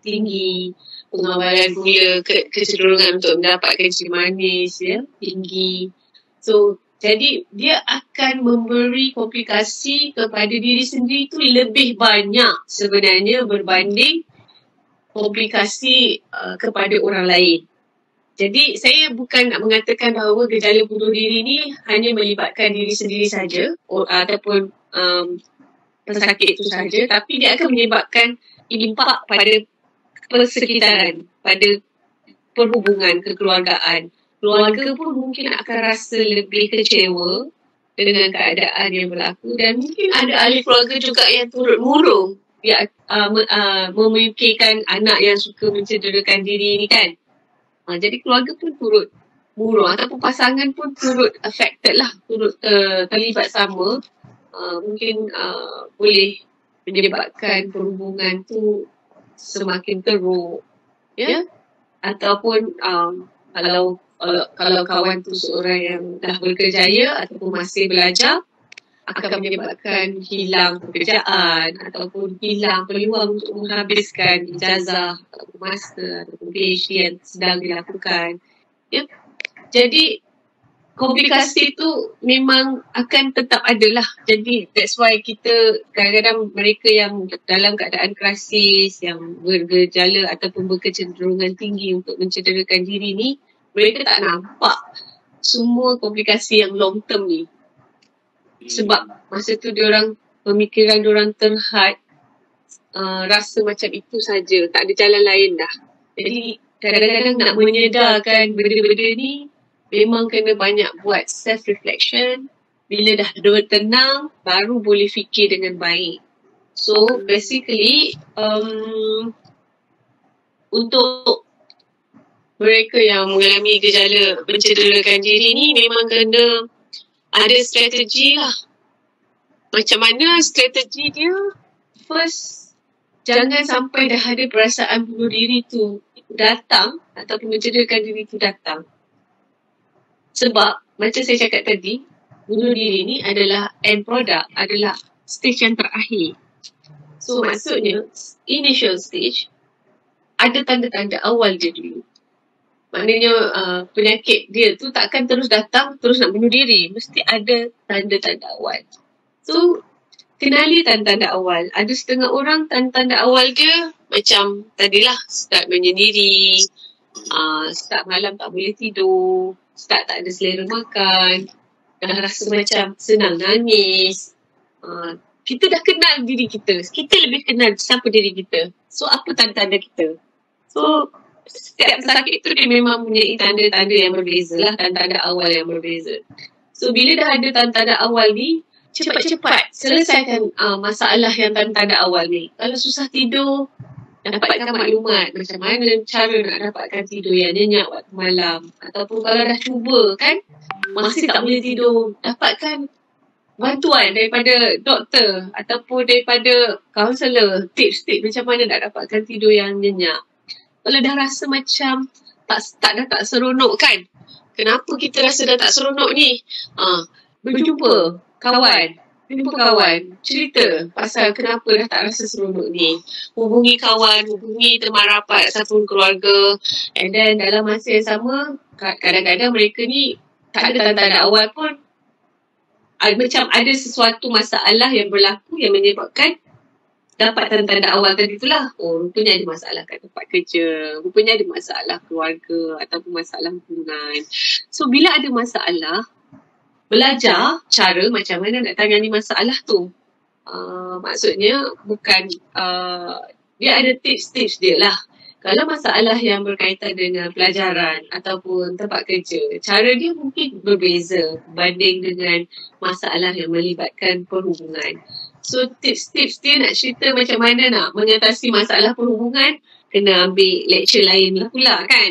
tinggi, pengawalan gula, kecenderungan untuk mendapatkan kencing manis tinggi. So, jadi dia akan memberi komplikasi kepada diri sendiri tu lebih banyak sebenarnya berbanding komplikasi kepada orang lain. Jadi saya bukan nak mengatakan bahawa gejala bunuh diri ni hanya melibatkan diri sendiri saja ataupun pesakit itu saja, tapi dia akan menyebabkan impak pada persekitaran, pada perhubungan kekeluargaan. Keluarga pun mungkin akan rasa lebih kecewa dengan keadaan yang berlaku, dan mungkin ada ahli keluarga juga yang turut murung dia memikirkan anak yang suka mencederakan diri ni kan. Jadi keluarga pun turut murung ataupun pasangan pun turut affected lah, turut terlibat sama. Mungkin boleh menyebabkan perhubungan tu semakin teruk, ataupun kalau kawan tu seorang yang dah berkerjaya ataupun masih belajar, akan menyebabkan hilang pekerjaan ataupun hilang peluang untuk menghabiskan ijazah ataupun master ataupun PhD yang sedang dilakukan. Jadi komplikasi tu memang akan tetap ada lah. Jadi that's why kita kadang-kadang mereka yang dalam keadaan krisis, yang bergejala ataupun berkecenderungan tinggi untuk mencederakan diri ni, mereka tak nampak semua komplikasi yang long term ni. Sebab masa tu diorang, pemikiran diorang terhad, rasa macam itu saja, tak ada jalan lain dah. Jadi kadang-kadang nak menyedarkan benda-benda ni memang kena banyak buat self-reflection. Bila dah tenang, baru boleh fikir dengan baik. So basically, untuk mereka yang mengalami gejala mencederakan diri ni memang kena ada strategi lah. Macam mana strategi dia? First, jangan sampai dah ada perasaan bunuh diri tu datang ataupun mencederakan diri tu datang. Sebab macam saya cakap tadi, bunuh diri ni adalah end product, adalah stage yang terakhir. So maksudnya, initial stage, ada tanda-tanda awal dia dulu. Maknanya penyakit dia tu takkan terus datang, terus nak bunuh diri. Mesti ada tanda-tanda awal. So, kenali tanda-tanda awal. Ada setengah orang tanda-tanda awal dia macam tadilah, start menyendiri, start malam tak boleh tidur, start tak ada selera makan, dah rasa macam senang nangis. Kita dah kenal diri kita. Kita lebih kenal siapa diri kita. So, apa tanda-tanda kita? So, setiap pesakit tu dia memang punya tanda-tanda yang berbeza lah, tanda-tanda awal yang berbeza. So bila dah ada tanda-tanda awal ni, cepat-cepat selesaikan masalah yang tanda-tanda awal ni. Kalau susah tidur, dapatkan maklumat macam mana cara nak dapatkan tidur yang nyenyak waktu malam. Ataupun kalau dah cuba kan, masih tak boleh tidur, dapatkan bantuan daripada doktor ataupun daripada kaunselor, tips-tips macam mana nak dapatkan tidur yang nyenyak. Kalau dah rasa macam tak seronok kan? Kenapa kita rasa dah tak seronok ni? Berjumpa kawan. Cerita pasal kenapa dah tak rasa seronok ni. Hubungi kawan, hubungi teman rapat ataupun keluarga. And then dalam masa yang sama, kadang-kadang mereka ni tak ada tanda-tanda awal pun. Macam ada sesuatu masalah yang berlaku yang menyebabkan dapat tanda-tanda awal tadi itulah. Rupanya ada masalah kat tempat kerja. Rupanya ada masalah keluarga ataupun masalah hubungan. So, bila ada masalah, belajar cara macam mana nak tangani masalah tu. Maksudnya, bukan, dia ada tips-tips dia lah. Kalau masalah yang berkaitan dengan pelajaran ataupun tempat kerja, cara dia mungkin berbeza berbanding dengan masalah yang melibatkan perhubungan. So tips-tips dia nak cerita macam mana nak mengatasi masalah perhubungan, kena ambil lecture lain lah pula kan.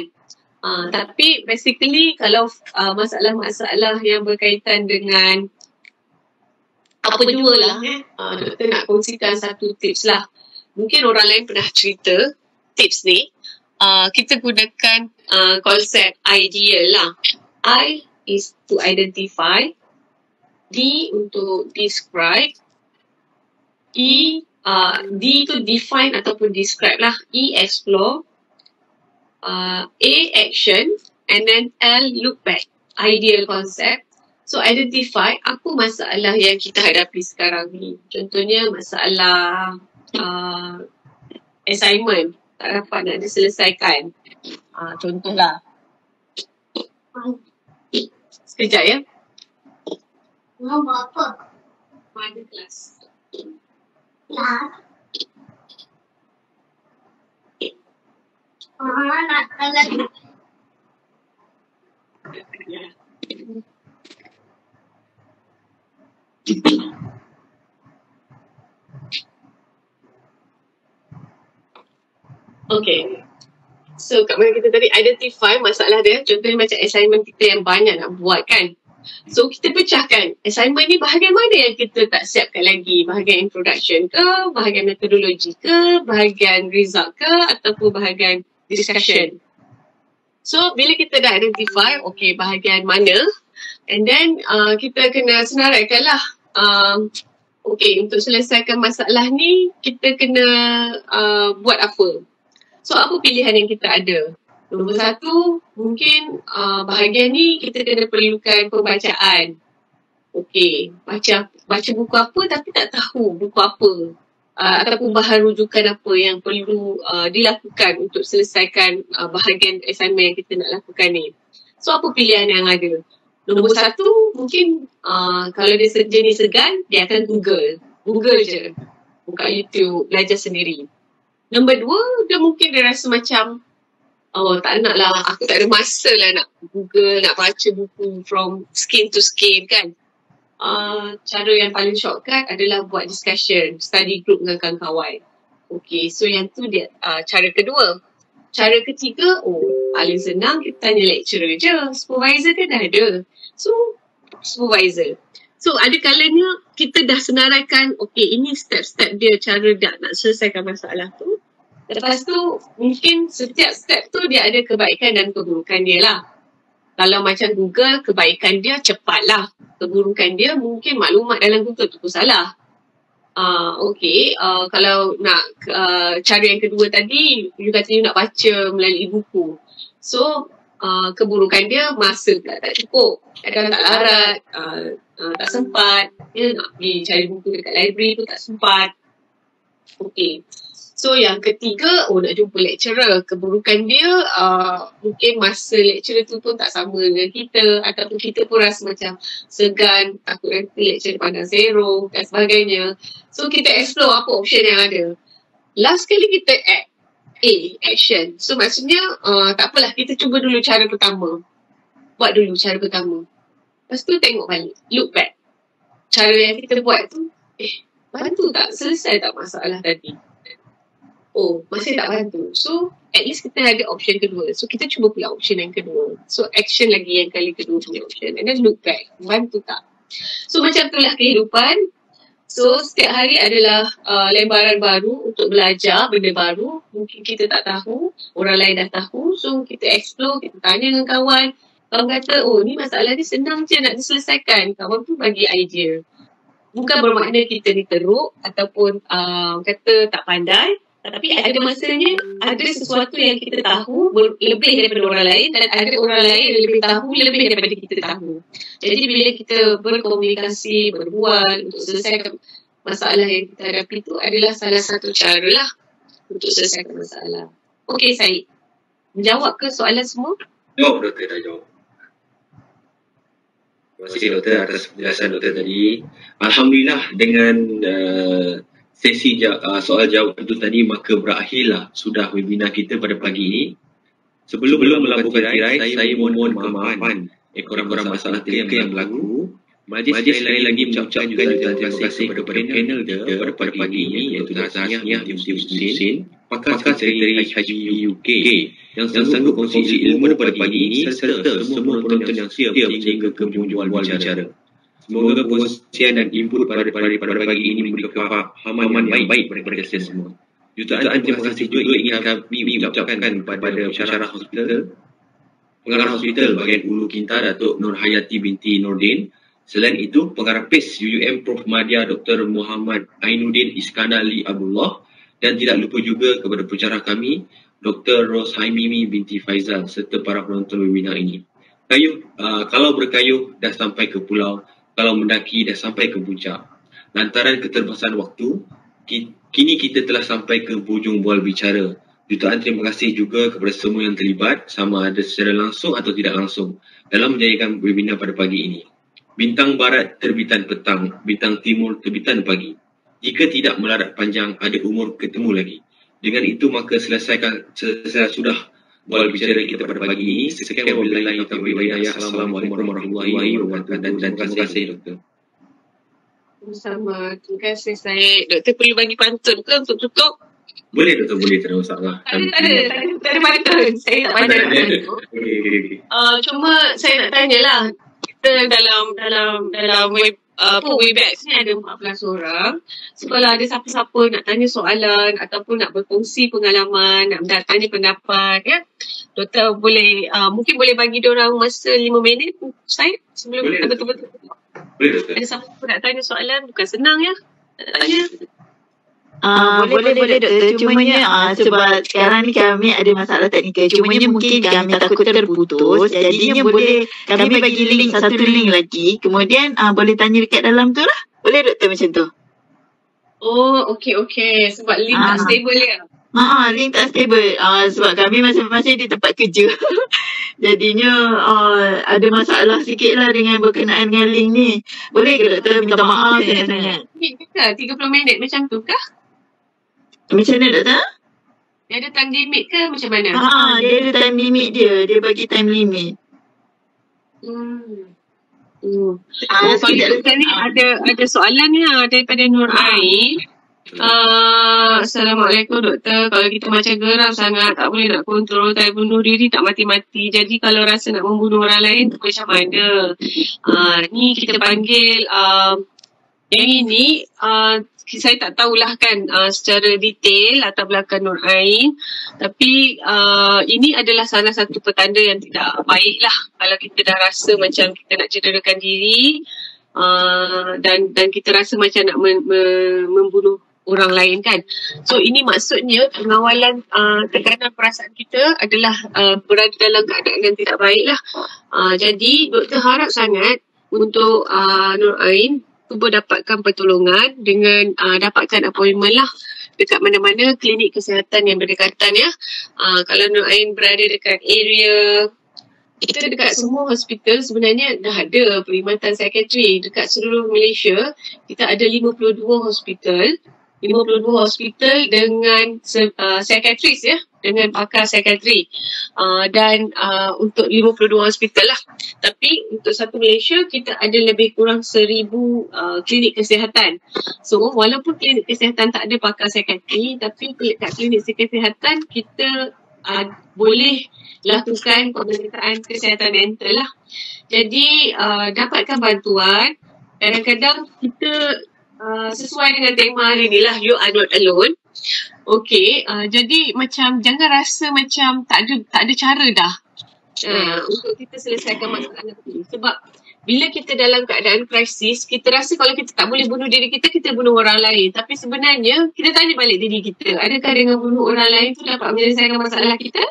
Tapi basically kalau masalah-masalah yang berkaitan dengan apa jua lah, doktor nak kongsikan satu tips lah. Mungkin orang lain pernah cerita tips ni. Kita gunakan konsep ideal lah. I is to identify, D untuk describe, D tu define ataupun describe lah. E explore, A action, and then L look back, ideal concept. So identify apa masalah yang kita hadapi sekarang ni. Contohnya masalah assignment tak dapat nak diselesaikan. Contohlah. Sekejap ya. Mau buat apa? Ada kelas. Nak. Nak lagi. Okay. So kat mana kita tadi identify masalah dia. Contohnya macam assignment kita yang banyak nak buat kan. So kita pecahkan assignment ni bahagian mana yang kita tak siapkan lagi. Bahagian introduction ke, bahagian metodologi ke, bahagian result ke, ataupun bahagian discussion. So bila kita dah identify okay bahagian mana, and then kita kena senaraikan lah. Okay, untuk selesaikan masalah ni kita kena buat apa. So apa pilihan yang kita ada? Nombor satu, mungkin bahagian ni kita kena perlukan pembacaan. Okey, baca buku apa tapi tak tahu buku apa. Ataupun bahan rujukan apa yang perlu dilakukan untuk selesaikan bahagian assignment yang kita nak lakukan ni. So apa pilihan yang ada? Nombor satu, mungkin kalau dia jenis segan, dia akan Google je. Buka YouTube, belajar sendiri. Nombor dua, dia rasa macam tak nak lah, aku tak ada masa lah nak Google, nak baca buku from skin to skin kan. Cara yang paling shortcut adalah buat discussion, study group dengan kawan-kawan. Okay, so yang tu dia cara kedua. Cara ketiga, paling senang kita tanya lecturer je. Supervisor kan dah ada. So, supervisor. So, ada kalanya kita dah senaraikan, okay, ini step-step dia, cara dia nak selesaikan masalah tu. Lepas tu, mungkin setiap step tu dia ada kebaikan dan keburukan dia lah. Kalau macam Google, kebaikan dia cepat lah. Keburukan dia mungkin maklumat dalam Google tu pun salah. Okay, kalau nak cara yang kedua tadi, you kata you nak baca melalui buku. So, keburukan dia masa tak cukup. Kadang tak larat, tak sempat. Dia nak pergi cari buku dekat library pun tak sempat. Okay. So yang ketiga, nak jumpa lecturer. Keburukan dia mungkin masa lecturer tu pun tak sama dengan kita. Ataupun kita pun rasa macam segan, takut nanti lecturer pandang zero dan sebagainya. So kita explore apa option yang ada. Last kali kita action. So maksudnya tak apalah, kita cuba dulu cara pertama. Buat dulu cara pertama. Lepas tu tengok balik, look back. Cara yang kita buat tu, bantu tak? Selesai tak masalah tadi? Masih tak bantu. So, at least kita ada option kedua. So, kita cuba pula option yang kedua. So, action lagi yang kali kedua punya option. And then look back. Bantu tak? So, macam itulah kehidupan. So, setiap hari adalah lembaran baru untuk belajar benda baru. Mungkin kita tak tahu. Orang lain dah tahu. So, kita explore. Kita tanya dengan kawan. Kawan kata, ni masalah ni senang je nak diselesaikan. Kawan tu bagi idea. Bukan bermakna kita ni teruk ataupun kata tak pandai. Tapi ada masanya ada sesuatu yang kita tahu lebih daripada orang lain dan ada orang lain yang lebih tahu lebih daripada kita tahu. Jadi bila kita berkomunikasi, berbual untuk selesaikan masalah yang kita hadapi itu adalah salah satu cara lah untuk selesaikan masalah. Okey Syed, menjawab ke soalan semua? Jawab doktor, dah jawab. Terima kasih doktor atas penjelasan doktor tadi. Alhamdulillah dengan sesi soal jawab itu tadi maka berakhirlah sudah webinar kita pada pagi ini. Sebelum melakukan tirai, saya mohon kemaafan korang-korang masalah teknikal yang berlaku. Majlis sekali lagi mengucapkan juga terima kasih kepada panel dia pada pagi ini iaitu Nazahiyah Mufti Husin, pakar sekretari HB UK yang sanggup kongsi ilmu pada pagi ini serta semua penonton yang setia hingga ke penjual bicara. Semoga perkongsian dan input pada pagi ini memberikan pemahaman yang baik kepada kita semua. Jutaan terima kasih juga ingin kami ucapkan kepada pensyarah hospital, pengarah hospital bahagian Hulu Kintar Datuk Nur Hayati binti Nordin, Selain itu, pengarah PIS UUM Prof. Madya Dr. Muhammad Ainuddin Iskandar Ali Abdullah, dan tidak lupa juga kepada pencerah kami Dr. Ros Haimimi binti Faizal serta para penonton webinar ini. Kalau berkayuh dah sampai ke pulau, kalau mendaki dah sampai ke puncak. Lantaran keterbatasan waktu, kini kita telah sampai ke hujung bual bicara. Jutaan terima kasih juga kepada semua yang terlibat, sama ada secara langsung atau tidak langsung, dalam menjayakan webinar pada pagi ini. Bintang barat terbitan petang, bintang timur terbitan pagi. Jika tidak melarat panjang, ada umur ketemu lagi. Dengan itu maka selesai sudah bual bicara kita pada pagi ini. Sekian wabillahi taufiq wal hidayah. Assalamualaikum warahmatullahi wabarakatuh. Dan terima kasih Doktor. Sama. Terima kasih Syed. Doktor perlu bagi pantun ke untuk tutup? Boleh Doktor, boleh, tak ada masalah. Tak ada pantun. Saya tak pandai nak pantun. Okay. Cuma saya nak tanyalah, kita dalam web Webex ni ada 14 orang. So kalau ada siapa-siapa nak tanya soalan ataupun nak berkongsi pengalaman, nak tanya pendapat, ya, Doktor boleh mungkin boleh bagi diorang masa 5 minit saya sebelum boleh, betul-betul. Boleh Doktor. Ada siapa nak tanya soalan, bukan senang ya nak tanya. Boleh Doktor. Cumanya sebab sekarang ni kami ada masalah teknikal. Cumanya mungkin kami takut terputus. Jadinya boleh kami bagi link, satu link lagi. Kemudian boleh tanya dekat dalam tu lah. Boleh Doktor macam tu? Oh, okey. Sebab link tak stable ya. Link tak stable. Sebab kami masing-masing di tempat kerja. Jadinya ada masalah sikit lah dengan berkenaan dengan link ni. Boleh ke Doktor? Minta maaf sangat-sangat. 30 minit macam tu kah? Macam mana Doktor? Dia ada time limit ke macam mana? Dia ada time limit dia. Dia bagi time limit. Kita ni ada soalan ni daripada Nur Ain. Assalamualaikum Doktor. Kalau kita macam geram sangat, tak boleh nak kontrol, tak bunuh diri, tak mati-mati. Jadi kalau rasa nak membunuh orang lain tu macam mana? Ni kita panggil yang ini saya tak tahulah kan secara detail latar belakang Nur Ain, tapi ini adalah salah satu petanda yang tidak baik lah kalau kita dah rasa macam kita nak cederakan diri dan kita rasa macam nak membunuh orang lain kan. So ini maksudnya pengawalan tekanan perasaan kita adalah berada dalam keadaan yang tidak baik lah. Jadi doktor harap sangat untuk Nur Ain cuba dapatkan pertolongan dengan dapatkan appointment lah dekat mana-mana klinik kesihatan yang berdekatan ya. Kalau Nur Ain berada dekat area, kita dekat semua hospital sebenarnya dah ada perkhidmatan psikiatri dekat seluruh Malaysia. Kita ada 52 hospital dengan psikiatris ya, dengan pakar psikiatri dan untuk 52 hospital lah. Tapi untuk satu Malaysia kita ada lebih kurang 1,000 klinik kesihatan. So walaupun klinik kesihatan tak ada pakar psikiatri, tapi kat klinik kesihatan kita boleh lakukan pemeriksaan kesihatan mental lah. Jadi dapatkan bantuan. Kadang-kadang kita sesuai dengan tema hari ni lah, you are not alone. Okey, jadi macam jangan rasa macam tak ada cara dah untuk kita selesaikan masalah ni. Sebab bila kita dalam keadaan krisis, kita rasa kalau kita tak boleh bunuh diri kita, kita bunuh orang lain. Tapi sebenarnya kita tanya balik diri kita, adakah dengan bunuh orang lain tu dapat menyelesaikan masalah kita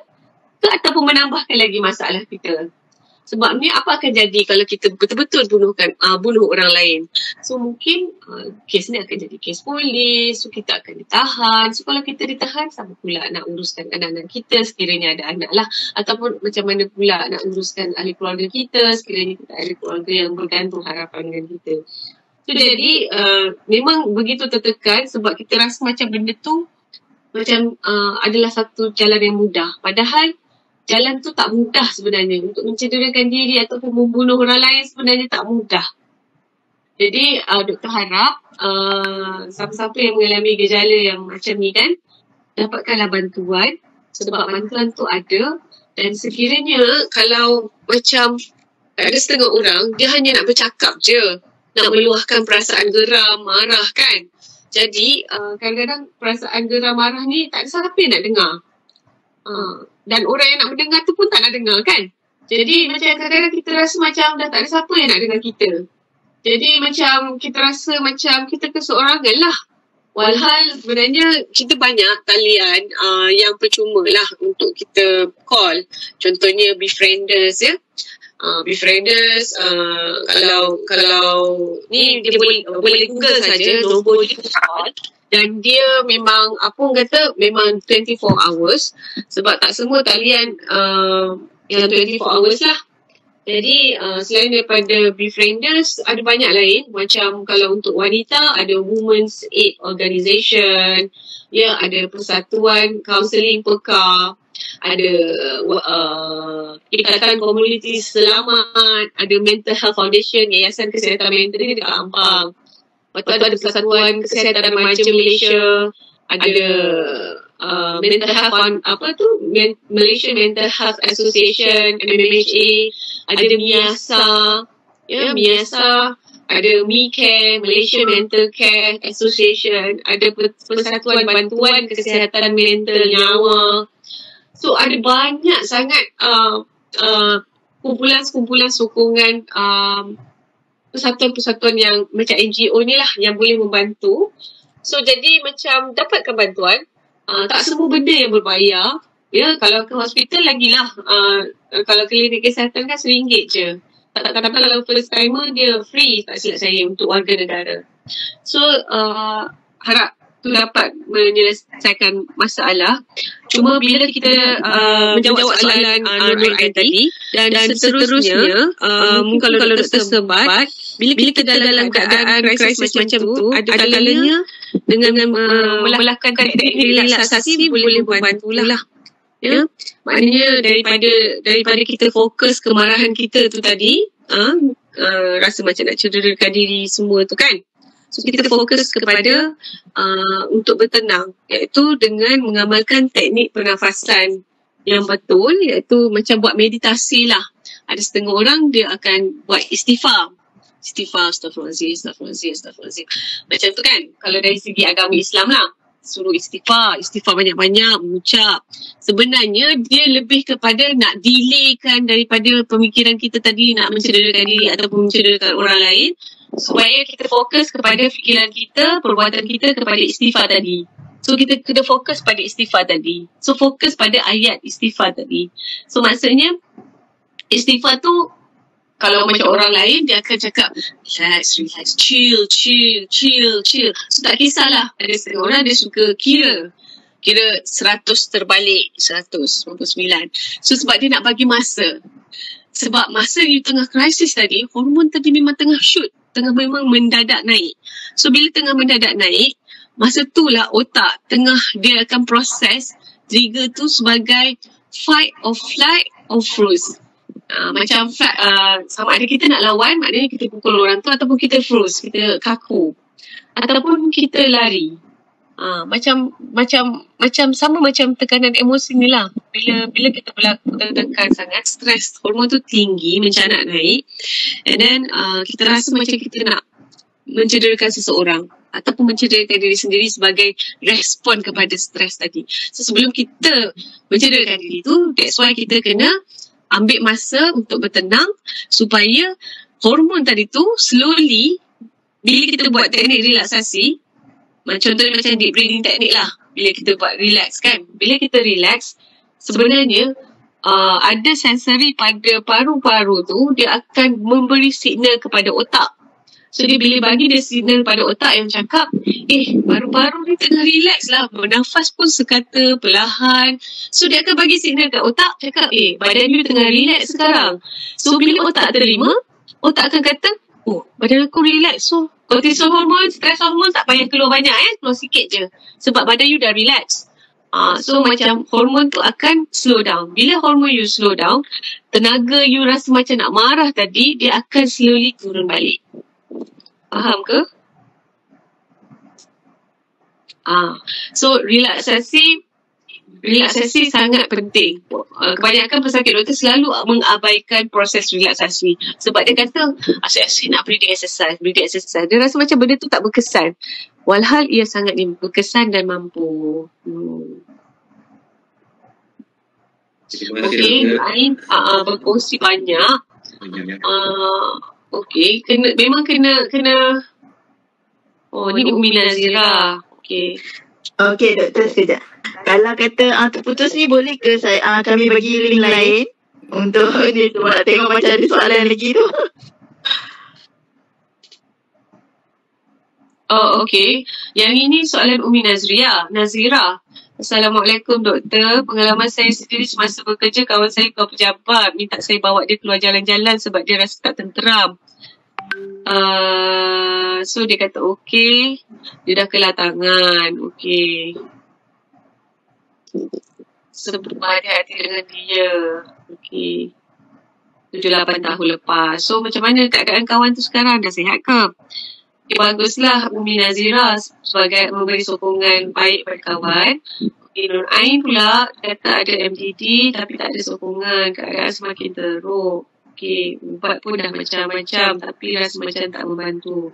ke ataupun menambahkan lagi masalah kita? Sebab ni apa akan jadi kalau kita betul-betul bunuh orang lain? So mungkin kes ni akan jadi kes polis, so kita akan ditahan. So kalau kita ditahan, sama pula nak uruskan anak-anak kita sekiranya ada anak lah. Ataupun macam mana pula nak uruskan ahli keluarga kita sekiranya kita ada keluarga yang bergantung harapan dengan kita. So jadi memang begitu tertekan sebab kita rasa macam benda tu macam adalah satu jalan yang mudah. Padahal jalan tu tak mudah sebenarnya. Untuk mencederakan diri ataupun membunuh orang lain sebenarnya tak mudah. Jadi doktor harap siapa-siapa yang mengalami gejala yang macam ni kan, dapatkanlah bantuan. Sebab bantuan tu ada. Dan sekiranya kalau macam ada setengah orang, dia hanya nak bercakap je. Nak meluahkan perasaan geram, marah kan. Jadi kadang-kadang perasaan geram, marah ni tak ada siapa yang nak dengar. Dan orang yang nak mendengar tu pun tak nak dengar kan. Jadi macam kadang-kadang kita rasa macam dah tak ada siapa yang nak dengar kita. Jadi macam kita rasa macam kita keseorangan lah. Walhal sebenarnya kita banyak talian yang percuma lah untuk kita call. Contohnya Befrienders ya. Befrienders kalau ni dia boleh Google saja nombor dia call. Dan dia memang apa orang kata memang 24 hours sebab tak semua talian yang 24 hours lah. Jadi selain daripada Befrienders ada banyak lain macam kalau untuk wanita ada Women's Aid Organisation, ya ada Persatuan Kaunseling Pekar, ada Ikatan Komuniti Selamat, ada Mental Health Foundation, Yayasan Kesihatan Mental ni dekat Ampang. Lepas tu ada Persatuan Kesihatan Remaja Malaysia, ada Mental Health Malaysia Mental Health Association, MMHA, ada MIASA, ya MIASA, ada MiCare, Malaysia Mental Care Association, ada Persatuan Bantuan Kesihatan Mental Nyawa. So ada banyak sangat kumpulan-kumpulan sokongan persatuan-persatuan yang macam NGO ni lah yang boleh membantu. So jadi macam dapatkan bantuan. Tak semua benda yang berbayar. Ya, kalau ke hospital lagilah. Kalau klinik kesihatan kan RM1 je. Tapi kalau first timer dia free tak silap saya untuk warga negara. So harap tu dapat menyelesaikan masalah. Cuma bila kita menjawab soalan Nur Ain tadi dan seterusnya kalau doktor sebat bila kita dalam keadaan krisis macam tu ada kalanya dengan melakukan teknik relaksasi boleh membantulah. Ya, maknanya daripada kita fokus kemarahan kita tu tadi, rasa macam nak cederakan diri semua tu kan. So kita fokus kepada untuk bertenang, iaitu dengan mengamalkan teknik pernafasan yang betul, iaitu macam buat meditasi lah. Ada setengah orang dia akan buat istighfar. Astaghfirullahaladzim. Macam tu kan, kalau dari segi agama Islam lah. Suruh istighfar banyak-banyak, mengucap. Sebenarnya dia lebih kepada nak delaykan daripada pemikiran kita tadi nak mencederakan diri ataupun mencederakan orang lain, supaya kita fokus kepada fikiran kita, perbuatan kita kepada istighfar tadi. So kita kena fokus pada istighfar tadi. So fokus pada ayat istighfar tadi. So maksudnya istighfar tu kalau macam orang lain dia akan cakap relax, chill. So tak kisahlah. Ada setengah orang dia suka kira 100 terbalik 199. So sebab dia nak bagi masa. Sebab masa di tengah krisis tadi, hormon tadi memang tengah shoot, tengah memang mendadak naik. So bila tengah mendadak naik, masa tu lah otak tengah dia akan proses trigger tu sebagai fight or flight or freeze. Macam sama ada kita nak lawan, maknanya kita pukul orang tu, ataupun kita freeze, kita kaku, ataupun kita lari. Macam sama macam tekanan emosi ni lah. Bila kita tekan sangat, stres, hormon tu tinggi, macam nak naik, and then kita rasa macam kita nak mencederakan seseorang ataupun mencederakan diri sendiri sebagai respon kepada stres tadi. So sebelum kita mencederakan diri tu, that's why kita kena ambil masa untuk bertenang supaya hormon tadi tu slowly, bila kita buat teknik relaksasi, contohnya macam deep breathing teknik lah, bila kita buat relax kan, bila kita relax sebenarnya ada sensori pada paru-paru tu, dia akan memberi signal kepada otak. So dia bila bagi dia signal pada otak yang cakap, paru-paru ni tengah relax lah, bernafas pun sekata perlahan. So dia akan bagi signal kat otak, cakap badan you tengah relax sekarang. So bila otak terima, otak akan kata, badan aku relax. So kortisol hormon, stres hormon tak payah keluar banyak, keluar sikit je. Sebab badan you dah relax. So macam hormon tu akan slow down. Bila hormon you slow down, tenaga you rasa macam nak marah tadi, dia akan slowly turun balik. Faham ke? So relaksasi sangat penting. Kebanyakan pesakit doktor selalu mengabaikan proses relaksasi. Sebab dia kata, asyik nak breathing exercise. Dia rasa macam benda tu tak berkesan. Walhal ia sangat berkesan dan mampu. Okey, Ain berkongsi banyak. Okey, memang kena. Oh, ni Umi Nazira. Okey. Okey, doktor sekejap. Kalau kata terputus ni boleh ke kami bagi link lain untuk dia nak tengok macam ada soalan lagi tu. Oh, okey. Yang ini soalan Umi Nazira. Assalamualaikum doktor. Pengalaman saya sendiri semasa bekerja, kawan saya keluar pejabat minta saya bawa dia keluar jalan-jalan sebab dia rasa tak tenteram. So dia kata okey. Dia dah kelar tangan. Okey. Sebab hati-hati dengan dia. Okey. 7-8 tahun lepas. So macam mana keadaan kawan tu sekarang? Dah sihat ke? Okay, baguslah Umi Nazira sebagai memberi sokongan baik pada kawan. Okay, Nur Ain pula kata ada MDD tapi tak ada sokongan. Keadaan semakin teruk. Okey, ubat pun dah macam-macam tapi rasa macam tak membantu.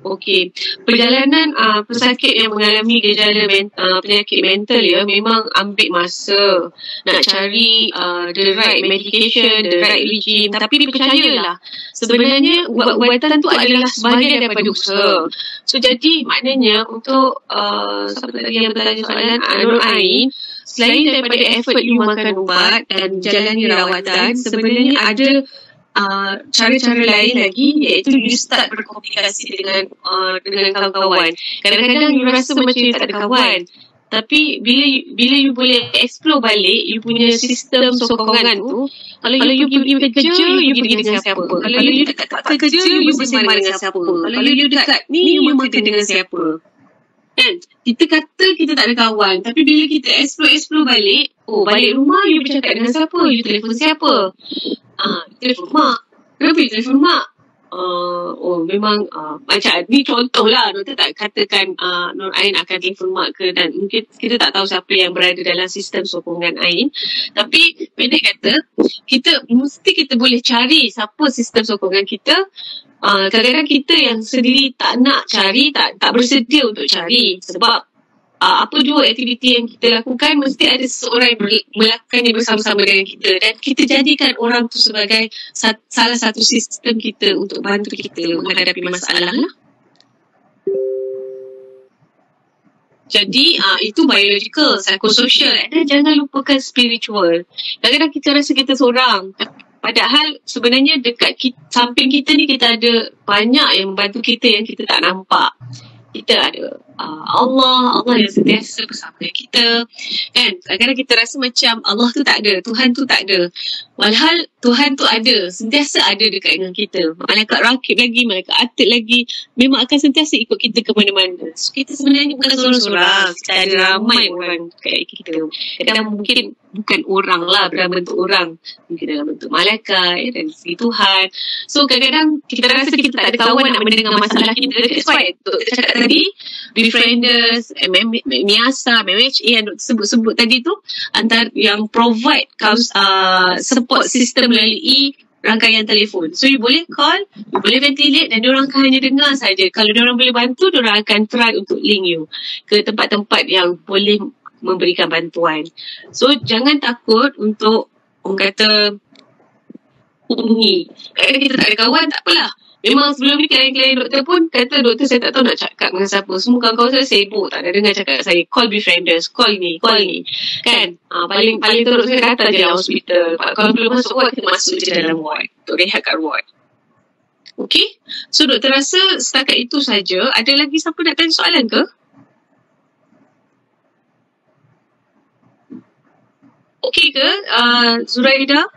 Okey, perjalanan pesakit yang mengalami gejala penyakit mental ya memang ambil masa nak cari the right medication, the right regime. Tapi percayalah, sebenarnya ubat-ubatan tu adalah sebahagian daripada usaha. So jadi maknanya untuk siapa tadi yang bertanya soalan, Nur Ain, selain daripada effort you makan ubat dan jalani rawatan, sebenarnya ada cara-cara lain lagi iaitu you start berkomunikasi dengan kawan-kawan. Kadang-kadang you rasa macam you tak ada kawan. Tapi bila you boleh explore balik you punya sistem sokongan tu, kalau you pergi kerja, you pergi dengan siapa? Kalau you tak kerja, you bersama dengan siapa? Kalau you dekat ni, you makan dengan siapa? Kan? Kita kata kita tak ada kawan, tapi bila kita explore balik, balik rumah you bercakap dengan siapa? You telefon siapa? Telefon mak. Kenapa you telefon mak? Memang macam ni contohlah. Doktor tak katakan Nur Ain akan telefon mak ke, dan mungkin kita tak tahu siapa yang berada dalam sistem sokongan Ain. Tapi pendek kata, kita boleh cari siapa sistem sokongan kita. Kadang-kadang kita yang sendiri tak nak cari, tak bersedia untuk cari. Sebab apa jua aktiviti yang kita lakukan, mesti ada seseorang yang melakukannya bersama-sama dengan kita. Dan kita jadikan orang tu sebagai salah satu sistem kita untuk bantu kita menghadapi masalah lah. Jadi itu biological, psychosocial, dan jangan lupakan spiritual. Kadang-kadang kita rasa kita seorang, padahal sebenarnya dekat samping kita ni kita ada banyak yang membantu kita yang kita tak nampak. Kita ada Allah yang sentiasa bersama dengan kita, kan? Kadang-kadang kita rasa macam Allah tu tak ada, Tuhan tu tak ada. Walhal Tuhan tu ada, sentiasa ada dekat dengan kita. Malaikat rakib lagi, malaikat atid lagi, memang akan sentiasa ikut kita ke mana-mana. So kita sebenarnya bukan seorang-seorang, kita ada ramai orang dekat kita. Kadang mungkin bukan orang lah dalam bentuk orang, mungkin dalam bentuk malaikat dan segi Tuhan. So kadang-kadang kita rasa kita tak ada kawan nak mendengar masalah kita. That's why kita cakap tadi, Befrienders, Miasa, MHA yang doktor sebut tadi tu, antara yang provide support system melalui rangkaian telefon. So you boleh call, you boleh ventilate, dan diorang akan hanya dengar saja. Kalau diorang boleh bantu, diorang akan try untuk link you ke tempat-tempat yang boleh memberikan bantuan. So jangan takut untuk orang kata hubungi. Kadang-kadang kita tak ada kawan, tak apalah. Memang sebelum ni klien-klien doktor pun kata, doktor saya tak tahu nak cakap dengan siapa. Semua kawan-kawan saya sibuk, tak ada dengar cakap saya. Call Befrienders, call ni. Kan? Paling teruk saya kata je dalam hospital. Kalau belum masuk ward, kita masuk je dalam ward. Untuk rehat kat ward. Okay? So doktor rasa setakat itu saja. Ada lagi siapa nak tanya soalan ke? Okay ke? Zuraida?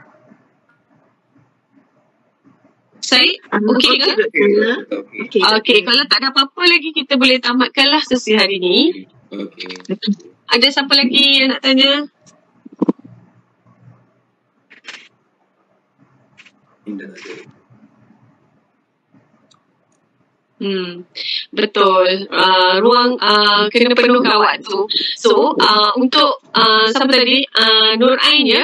Syed? Okey ke? Okey, kalau tak ada apa-apa lagi, kita boleh tamatkanlah sesi hari ni. Ada siapa lagi yang nak tanya? Betul. Ruang kena penuhkan waktu. So untuk siapa tadi, Nur Ain ya,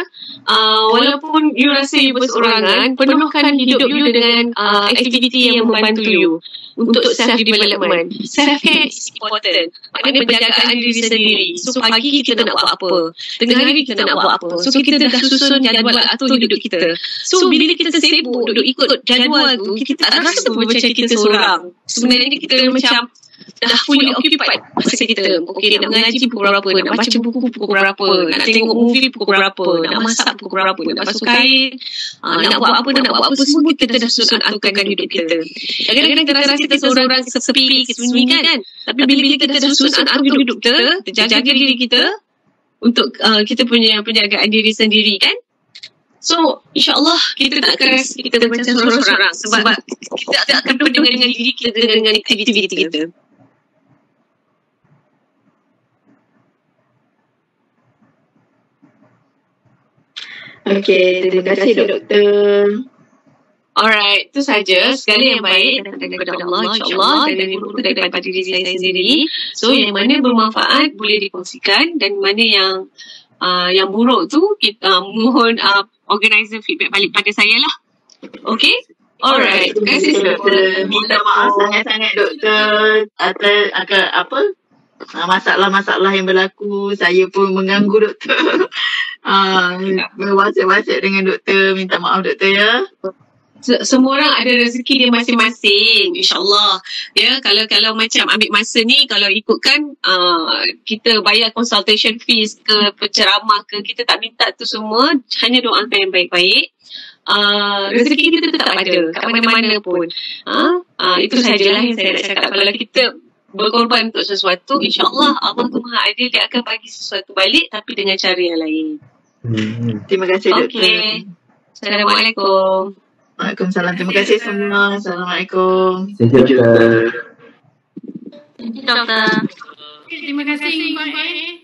walaupun Jangan you rasa you berseorangan. Penuhkan hidup you dengan aktiviti yang membantu you untuk self-development. Self-care is important. Maknanya penjagaan diri sendiri. So pagi kita nak buat apa, tengah hari kita nak buat apa. So kita dah susun jadual atur hidup kita. So bila kita sibuk duduk ikut jadual tu, kita tak rasa macam kita seorang. Sebenarnya kita macam dah fully occupied masa kita. Okay, nak mengaji pukul berapa, nak baca buku pukul berapa, nak tengok movie pukul berapa, nak masak pukul berapa, nak basuh kain, nak buat apa, nak buat apa, semua kita dah susun aturkan hidup kita. Kadang-kadang kita rasa kita seorang sepi, kesunyi kan. Tapi bila kita dah susun atur hidup kita, jaga diri kita untuk kita punya penjagaan diri sendiri kan. So, insyaAllah kita tak akan rasa kita macam seorang-seorang sebab kita akan penuh dengan diri kita, dengan aktiviti kita. Okey, terima kasih doktor. Alright, itu saja. Segala yang baik daripada Allah, insyaAllah, dan yang buruk daripada diri saya sendiri. So, yang mana bermanfaat boleh dikongsikan, dan mana yang buruk tu kita mohon organizer feedback balik pada saya lah. Okay? Alright. Terima kasih doktor. Minta maaf sangat-sangat doktor atas masalah-masalah yang berlaku. Saya pun mengganggu doktor. Berwasik-wasik dengan doktor. Minta maaf doktor ya. Semua orang ada rezeki dia masing-masing, insyaAllah. Ya, kalau macam ambil masa ni, kalau ikutkan kita bayar consultation fees ke, penceramah ke, kita tak minta tu semua, hanya doakan yang baik-baik. Rezeki kita tetap ada kat mana-mana pun. Itu sajalah yang saya nak cakap. Kalau kita berkorban untuk sesuatu, insyaAllah Allah tu Maha Adil, dia akan bagi sesuatu balik, tapi dengan cara yang lain. Terima kasih doktor. Okay. Assalamualaikum. Waalaikumsalam. Terima kasih semua. Assalamualaikum. Thank you, doktor. Doktor. Terima kasih Mbak.